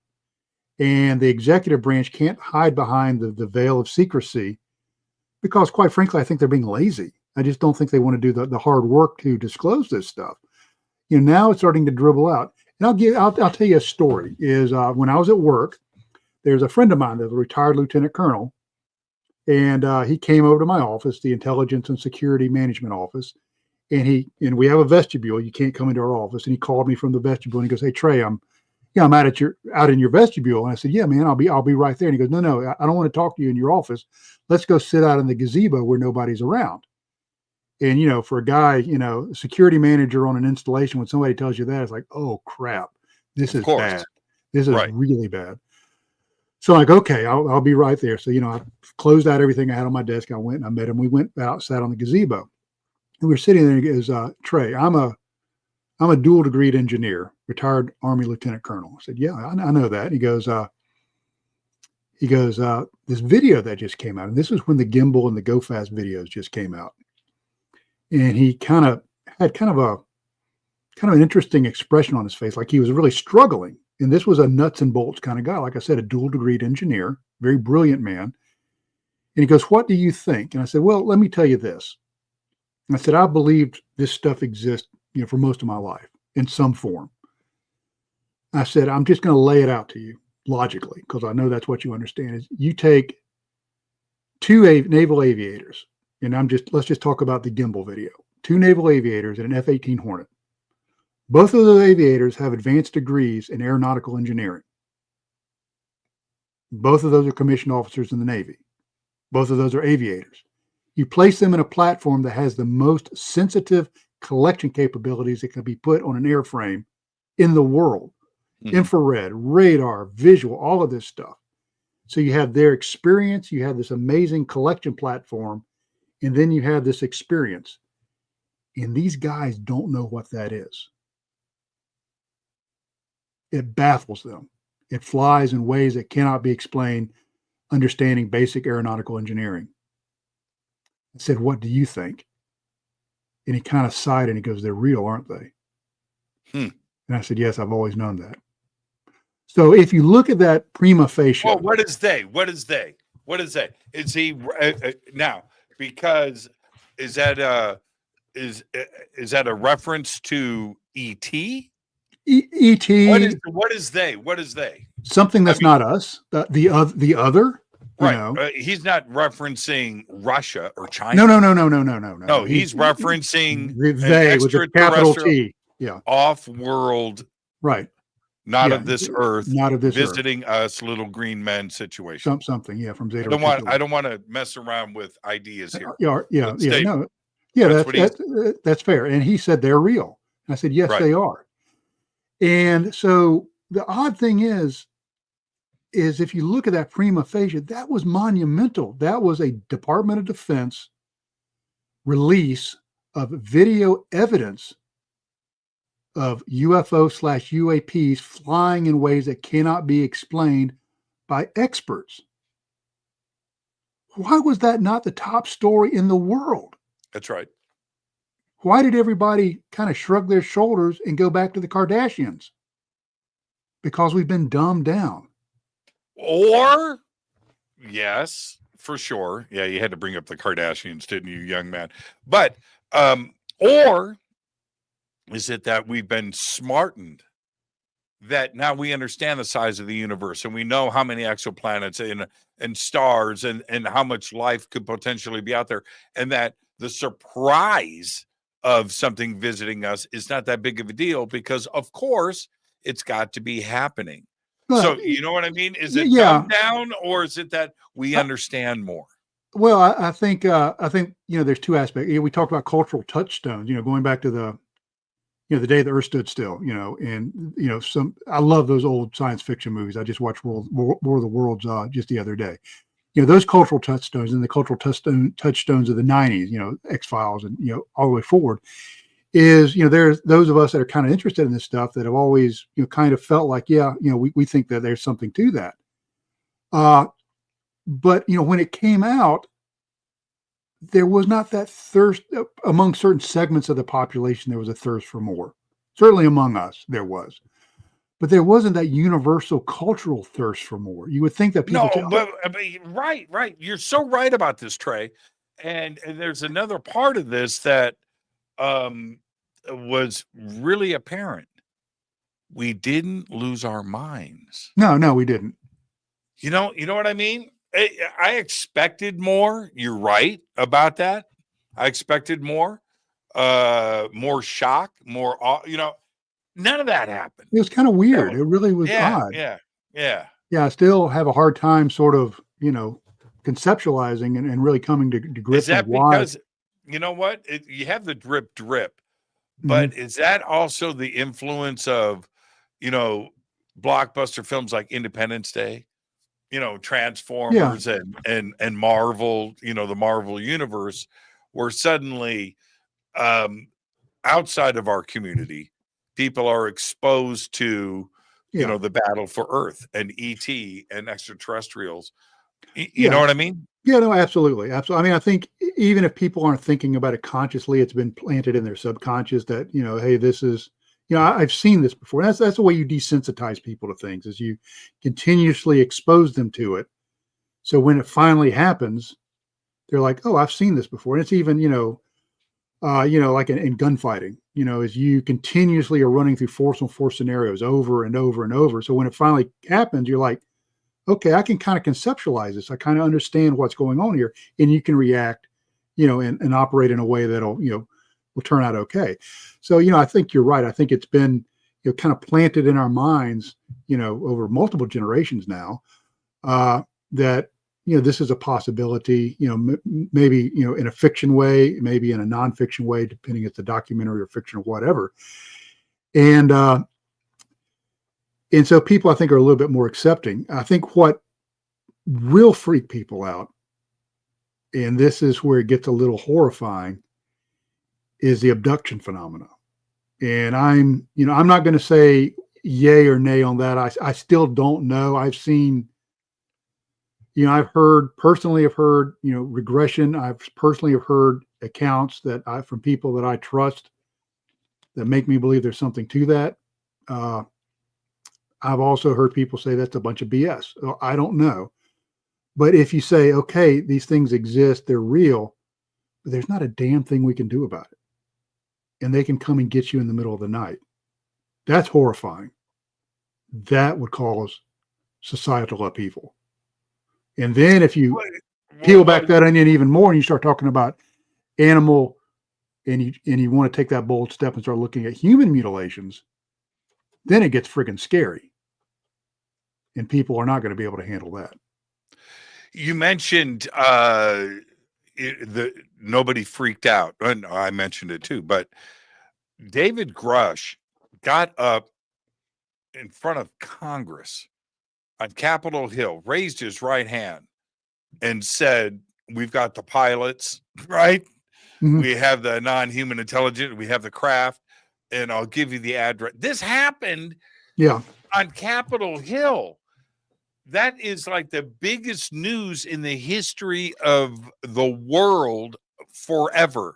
And the executive branch can't hide behind the veil of secrecy because, quite frankly, I think they're being lazy. I just don't think they want to do the hard work to disclose this stuff. You know, now it's starting to dribble out. And I'll tell you a story. Is when I was at work, there's a friend of mine that's a retired lieutenant colonel, and he came over to my office, the Intelligence and Security Management Office, and we have a vestibule. You can't come into our office. And he called me from the vestibule, and he goes, "Hey Trey, I'm out in your vestibule." And I said, "Yeah, man, I'll be right there." And he goes, "No, I don't want to talk to you in your office. Let's go sit out in the gazebo where nobody's around." And, you know, for a guy, you know, security manager on an installation, when somebody tells you that, it's like, oh, crap, this is bad. This is really bad. So I'm like, okay, I'll be right there. So, you know, I closed out everything I had on my desk. I went and I met him. We went out, sat on the gazebo. And we were sitting there, and he goes, "Trey, I'm a dual degreed engineer, retired Army lieutenant colonel." I said, "Yeah, I know that." He goes, "This video that just came out," and this was when the gimbal and the Go Fast videos just came out. And he kind of had kind of an interesting expression on his face, like he was really struggling. And this was a nuts and bolts kind of guy. Like I said, a dual degreed engineer, very brilliant man. And he goes, "What do you think?" And I said, "Well, let me tell you this." And I said, "I believed this stuff exists, you know, for most of my life in some form." I said, "I'm just going to lay it out to you logically, because I know that's what you understand. Is you take 2 naval aviators, and let's just talk about the gimbal video. 2 naval aviators and an F-18 Hornet. Both of those aviators have advanced degrees in aeronautical engineering. Both of those are commissioned officers in the Navy. Both of those are aviators. You place them in a platform that has the most sensitive collection capabilities that can be put on an airframe in the world. Mm-hmm. Infrared, radar, visual, all of this stuff. So you have their experience, you have this amazing collection platform, and then you have this experience. And these guys don't know what that is. It baffles them. It flies in ways that cannot be explained, understanding basic aeronautical engineering. I said, what do you think? And he kind of sighed and he goes, they're real, aren't they? And I said, yes, I've always known that. So if you look at that prima facie. Well, what is they? What is they? What is that? Is he now? Because is that a reference to E.T.? E.T. What is they? What is they? Something that's not us. The other. Right. He's not referencing Russia or China. No. No, he's referencing they with a capital T. Yeah. Off-world. Right. Not of this earth. Not of this visiting earth. us little green men situation. Something. Yeah. From Zeta. I don't want to mess around with ideas here. That's fair. And he said they're real. And I said, yes, they are. And so the odd thing is if you look at that prima facie, that was monumental. That was a Department of Defense release of video evidence of UFO/UAPs flying in ways that cannot be explained by experts. Why was that not the top story in the world? That's right. Why did everybody kind of shrug their shoulders and go back to the Kardashians? Because we've been dumbed down. Or, yes, for sure. Yeah, you had to bring up the Kardashians, didn't you, young man? But, or is it that we've been smartened? That now we understand the size of the universe and we know how many exoplanets and stars and how much life could potentially be out there. And that the surprise of something visiting us is not that big of a deal because, of course, it's got to be happening. Well, so you know what I mean? Is it dumbed down or is it that we understand more? Well, I think there's two aspects. We talked about cultural touchstones. Going back to the day the Earth stood still. I love those old science fiction movies. I just watched War of the Worlds just the other day. Those cultural touchstones and the cultural touchstones of the 90s. X-Files and all the way forward. Is there's those of us that are kind of interested in this stuff that have always kind of felt like we think that there's something to that, but when it came out, there was not that thirst among certain segments of the population. There was a thirst for more. Certainly among us there was, but there wasn't that universal cultural thirst for more. You would think that people right, you're so right about this, Trey, and there's another part of this that was really apparent. We didn't lose our minds. No, we didn't. You know what I mean? I expected more. You're right about that. I expected more shock, more, none of that happened. It was kind of weird. It really was odd. Yeah. I still have a hard time sort of, conceptualizing and really coming to grips with why. Because you know what? You have the drip, but is that also the influence of, blockbuster films like Independence Day, Transformers and Marvel, the Marvel universe, where suddenly outside of our community, people are exposed to, the battle for Earth and ET and extraterrestrials. You know what I mean? Yeah, no, absolutely. I mean, I think even if people aren't thinking about it consciously, it's been planted in their subconscious that, hey, this is, I've seen this before. That's the way you desensitize people to things, is you continuously expose them to it. So when it finally happens, they're like, oh, I've seen this before. And it's even, like in gunfighting, as you continuously are running through force scenarios over and over and over. So when it finally happens, you're like, okay, I can kind of conceptualize this. I kind of understand what's going on here, and you can react, and operate in a way that'll, will turn out okay. So, I think you're right. I think it's been, kind of planted in our minds, over multiple generations now, that, this is a possibility, maybe, in a fiction way, maybe in a nonfiction way, depending if it's a documentary or fiction or whatever. And so people, I think, are a little bit more accepting. I think what will freak people out, and this is where it gets a little horrifying, is the abduction phenomena. And I'm not going to say yay or nay on that. I still don't know. I've seen, I've heard regression. I've personally have heard accounts from people that I trust that make me believe there's something to that. I've also heard people say that's a bunch of BS. I don't know. But if you say, okay, these things exist, they're real, but there's not a damn thing we can do about it. And they can come and get you in the middle of the night. That's horrifying. That would cause societal upheaval. And then if you peel back that onion even more and you start talking about animal and you want to take that bold step and start looking at human mutilations, then it gets friggin' scary. And people are not going to be able to handle that. You mentioned nobody freaked out. And I mentioned it too, but David Grush got up in front of Congress on Capitol Hill, raised his right hand and said, we've got the pilots, right? Mm-hmm. We have the non-human intelligence, we have the craft, and I'll give you the address. This happened on Capitol Hill. That is like the biggest news in the history of the world forever.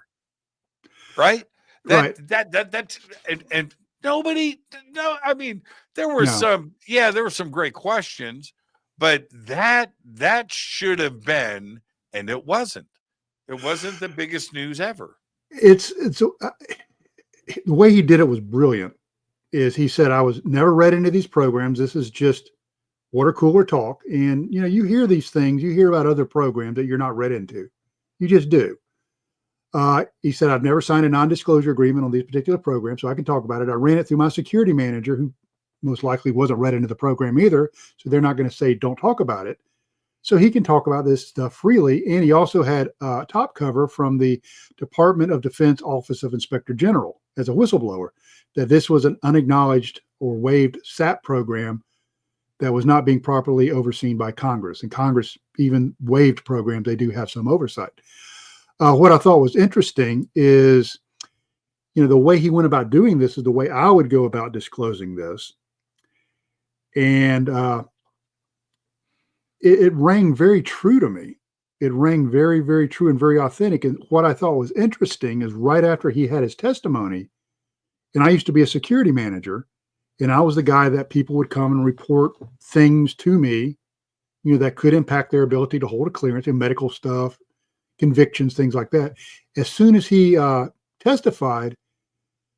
Right? That's and nobody, no, I mean, there were some great questions, but that should have been, and it wasn't the biggest news ever. It's the way he did it was brilliant. Is he said, I was never read into these programs. This is just water cooler talk. And, you hear these things, you hear about other programs that you're not read into. You just do. He said, I've never signed a non-disclosure agreement on these particular programs, so I can talk about it. I ran it through my security manager, who most likely wasn't read into the program either. So they're not going to say, don't talk about it. So he can talk about this stuff freely. And he also had top cover from the Department of Defense Office of Inspector General as a whistleblower, that this was an unacknowledged or waived SAP program that was not being properly overseen by Congress. And Congress even waived programs. They do have some oversight. What I thought was interesting is, the way he went about doing this is the way I would go about disclosing this. And it rang very true to me. It rang very, very true and very authentic. And what I thought was interesting is right after he had his testimony, and I used to be a security manager, and I was the guy that people would come and report things to me, that could impact their ability to hold a clearance and medical stuff, convictions, things like that. As soon as he testified,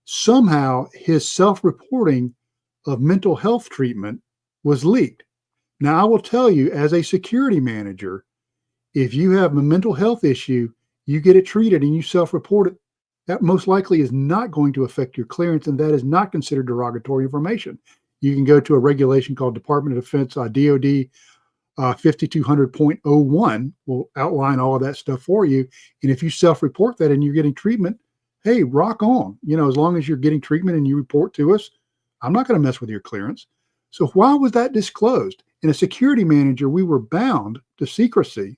somehow his self-reporting of mental health treatment was leaked. Now, I will tell you, as a security manager, if you have a mental health issue, you get it treated and you self-report it, that most likely is not going to affect your clearance, and that is not considered derogatory information. You can go to a regulation called Department of Defense, DOD 5200.01 will outline all of that stuff for you. And if you self-report that and you're getting treatment, hey, rock on. As long as you're getting treatment and you report to us, I'm not going to mess with your clearance. So why was that disclosed? In a security manager, we were bound to secrecy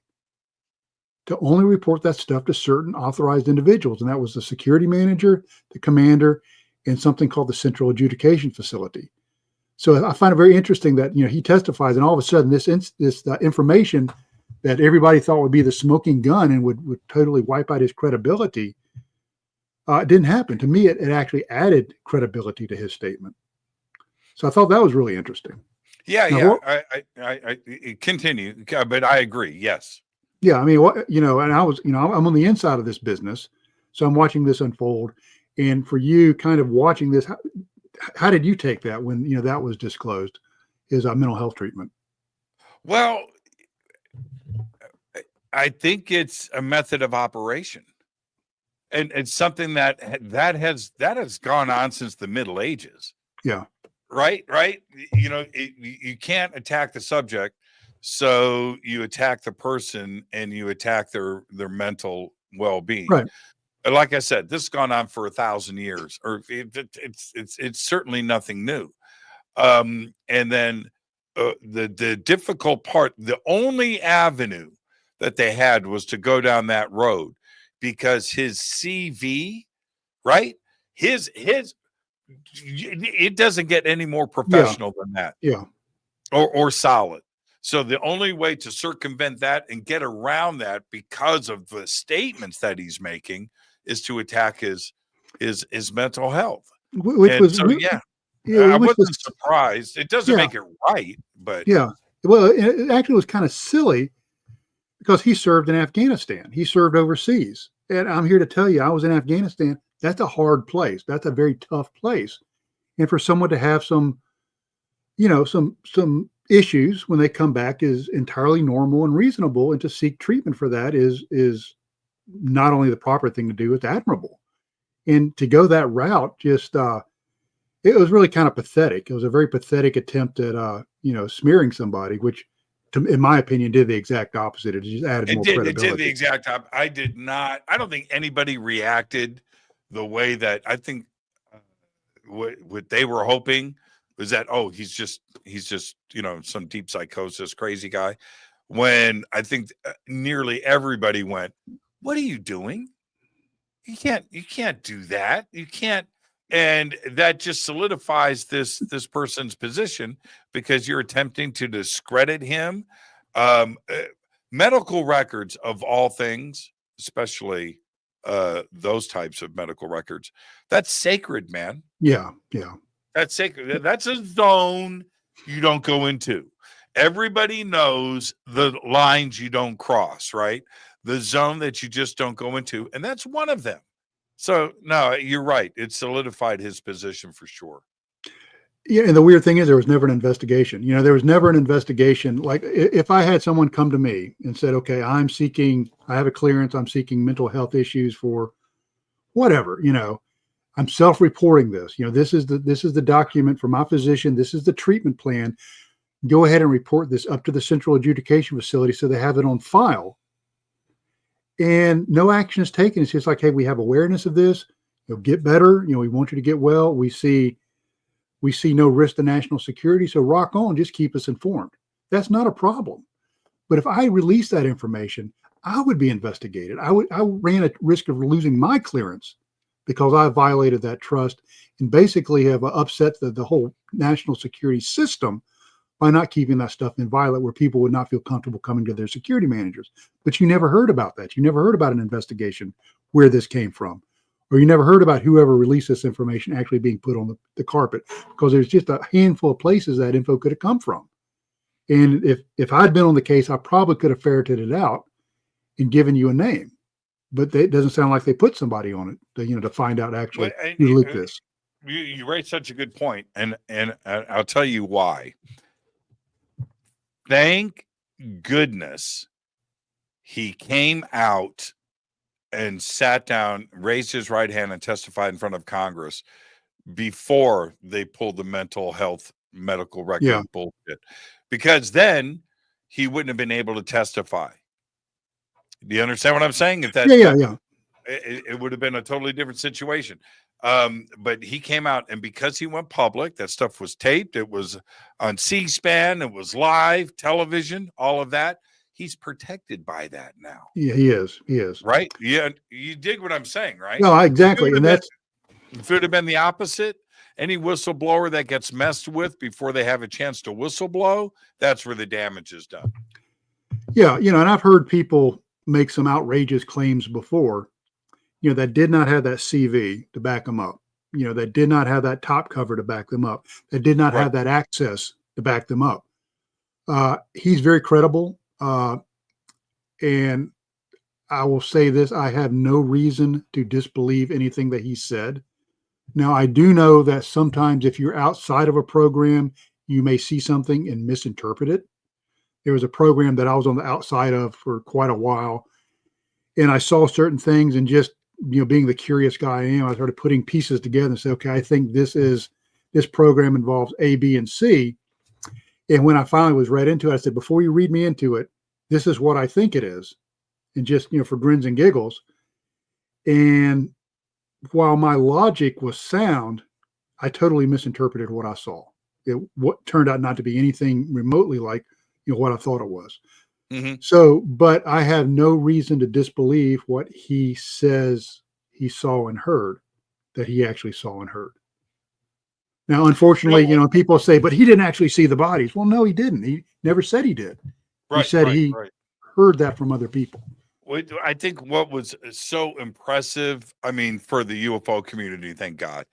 to only report that stuff to certain authorized individuals. And that was the security manager, the commander, and something called the Central Adjudication Facility. So I find it very interesting that, he testifies, and all of a sudden this information that everybody thought would be the smoking gun and would totally wipe out his credibility didn't happen. To me, it actually added credibility to his statement. So I thought that was really interesting. Yeah, now, I continue, but I agree. Yes. Yeah, I mean, and I was, I'm on the inside of this business, so I'm watching this unfold. And for you, kind of watching this, how did you take that when that was disclosed, his mental health treatment? Well, I think it's a method of operation, and it's something that has gone on since the Middle Ages. Yeah. Right. You can't attack the subject, so you attack the person and you attack their mental well-being. Right. Like I said, this has gone on for 1,000 years, or it's certainly nothing new. And then the difficult part, the only avenue that they had was to go down that road, because his CV right? His it doesn't get any more professional than that. Yeah. Or solid. So the only way to circumvent that and get around that, because of the statements that he's making, is to attack his mental health. Which and was, so, yeah, yeah, I which wasn't was, surprised. It doesn't yeah, make it right, but yeah. Well, it actually was kind of silly because he served in Afghanistan. He served overseas. And I'm here to tell you, I was in Afghanistan. That's a hard place. That's a very tough place. And for someone to have some, some issues when they come back is entirely normal and reasonable. And to seek treatment for that is not only the proper thing to do, it's admirable. And to go that route, just it was really kind of pathetic. It was a very pathetic attempt at smearing somebody, which, in my opinion, did the exact opposite. It just added more credibility. It did the exact opposite. I don't think anybody reacted the way that I think what they were hoping was that, oh, he's just some deep psychosis crazy guy, when I think nearly everybody went, what are you doing? You can't do that. You can't. And that just solidifies this person's position, because you're attempting to discredit him. Medical records, of all things, especially those types of medical records, that's sacred, man. Yeah. That's sacred. That's a zone you don't go into. Everybody knows the lines you don't cross, right? The zone that you just don't go into. And that's one of them. So, no, you're right. It solidified his position for sure. Yeah. And the weird thing is, there was never an investigation. There was never an investigation. Like, if I had someone come to me and said, okay, I have a clearance, I'm seeking mental health issues for whatever, I'm self-reporting this. This is the document from my physician. This is the treatment plan. Go ahead and report this up to the central adjudication facility so they have it on file. And no action is taken. It's just like, hey, we have awareness of this. Get better. We want you to get well. We see no risk to national security. So rock on. Just keep us informed. That's not a problem. But if I release that information, I would be investigated. I ran a risk of losing my clearance because I violated that trust and basically have upset the whole national security system by not keeping that stuff inviolate, where people would not feel comfortable coming to their security managers. But you never heard about that. You never heard about an investigation where this came from, or you never heard about whoever released this information actually being put on the carpet, because there's just a handful of places that info could have come from. And if I'd been on the case, I probably could have ferreted it out and given you a name. But it doesn't sound like they put somebody on it, to find out actually who leaked this. You raised such a good point, and I'll tell you why. Thank goodness he came out and sat down, raised his right hand, and testified in front of Congress before they pulled the mental health medical record bullshit, because then he wouldn't have been able to testify. Do you understand what I'm saying? If that, it would have been a totally different situation. But he came out, and because he went public, that stuff was taped. It was on C-SPAN. It was live television, all of that. He's protected by that now. Yeah, he is. Right. Yeah. You dig what I'm saying, right? No, exactly. And if it would have been the opposite, any whistleblower that gets messed with before they have a chance to whistleblow, that's where the damage is done. Yeah. And I've heard people make some outrageous claims before, that did not have that CV to back them up, that did not have that top cover to back them up, that did not have that access to back them up. He's very credible. And I will say this, I have no reason to disbelieve anything that he said. Now, I do know that sometimes if you're outside of a program, you may see something and misinterpret it. There was a program that I was on the outside of for quite a while, and I saw certain things, and just, being the curious guy I am, I started putting pieces together and said, okay, I think this program involves A, B, and C. And when I finally was read into it, I said, before you read me into it, this is what I think it is. And just, for grins and giggles. And while my logic was sound, I totally misinterpreted what I saw. What turned out not to be anything remotely like, what I thought it was. Mm-hmm. So, but I have no reason to disbelieve what he says he saw and heard. that he actually saw and heard. Now, unfortunately, people say, but he didn't actually see the bodies. Well, no, he didn't. He never said he did. He said he heard that from other people. I think what was so impressive, I mean, for the UFO community, thank God.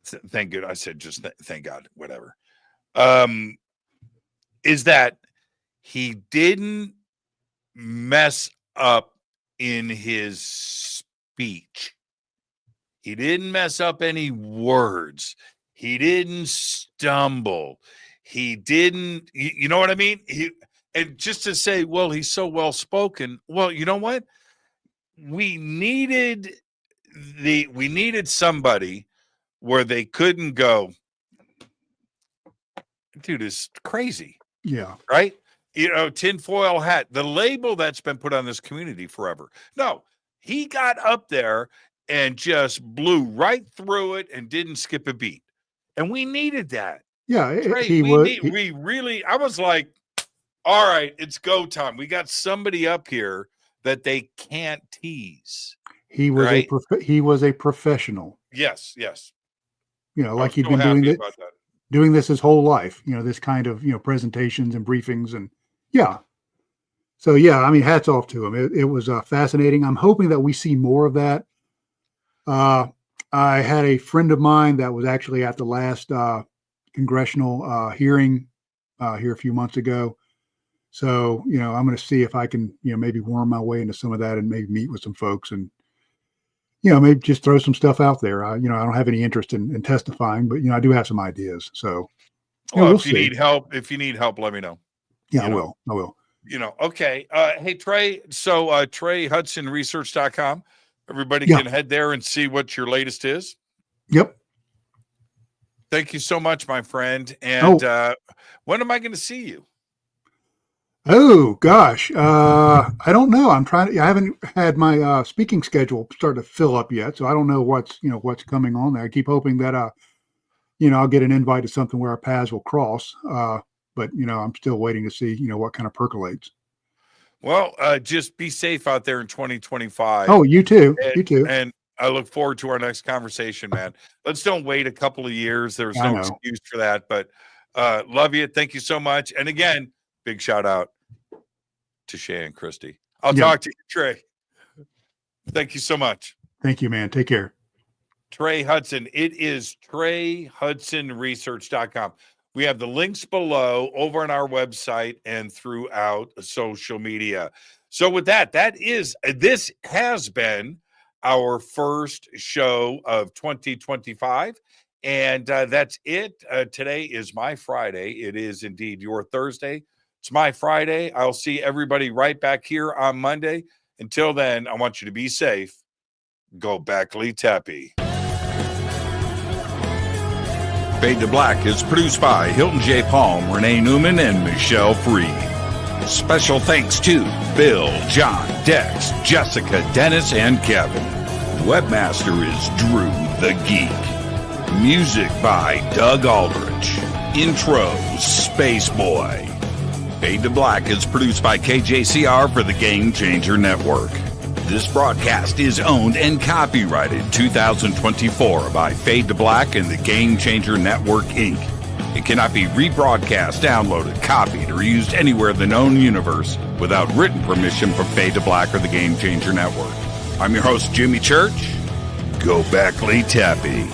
Thank God. I said just thank God, whatever. Is that he didn't mess up in his speech. He didn't mess up any words. He didn't stumble. He didn't, you know what I mean? And just to say, well, he's so well spoken. Well, you know what? We needed somebody where they couldn't go, dude is crazy. Yeah. Right? Tinfoil hat, the label that's been put on this community forever. No, he got up there and just blew right through it and didn't skip a beat. And we needed that. Yeah. Trey, I was like, all right, it's go time. We got somebody up here that they can't tease. He was he was a professional. Yes. Like he'd been doing this his whole life, this kind of, presentations and briefings and So I mean, hats off to him. It was fascinating. I'm hoping that we see more of that. I had a friend of mine that was actually at the last congressional hearing here a few months ago. So, I'm going to see if I can, maybe worm my way into some of that and maybe meet with some folks and, maybe just throw some stuff out there. I don't have any interest in testifying, but, I do have some ideas. So, if you need help, let me know. Yeah, I will. Okay. Hey, Trey. So, TreyHudsonResearch.com. Everybody can head there and see what your latest is. Yep. Thank you so much, my friend. And when am I going to see you? Oh gosh, I don't know. I haven't had my speaking schedule start to fill up yet, so I don't know what's coming on there. I keep hoping that I'll get an invite to something where our paths will cross. But I'm still waiting to see what kind of percolates. Well, just be safe out there in 2025. Oh, you too. And I look forward to our next conversation, man. Let's don't wait a couple of years. There's no excuse for that. But love you. Thank you so much. And again, big shout out to Shay and Christy. I'll talk to you, Trey. Thank you so much. Thank you, man. Take care. Trey Hudson. It is TreyHudsonResearch.com. We have the links below over on our website and throughout social media. So with this has been our first show of 2025. And that's it. Today is my Friday. It is indeed your Thursday. It's my Friday. I'll see everybody right back here on Monday. Until then, I want you to be safe. Go back, Lee Tappy. Fade to Black is produced by Hilton J. Palm, Renee Newman, and Michelle Freed. Special thanks to Bill, John, Dex, Jessica, Dennis, and Kevin. Webmaster is Drew the Geek. Music by Doug Aldrich. Intro, Space Boy. Fade to Black is produced by KJCR for the Game Changer Network. This broadcast is owned and copyrighted 2024 by Fade to Black and the Game Changer Network, Inc. It cannot be rebroadcast, downloaded, copied, or used anywhere in the known universe without written permission from Fade to Black or the Game Changer Network. I'm your host, Jimmy Church. Go back, Lee Tappy.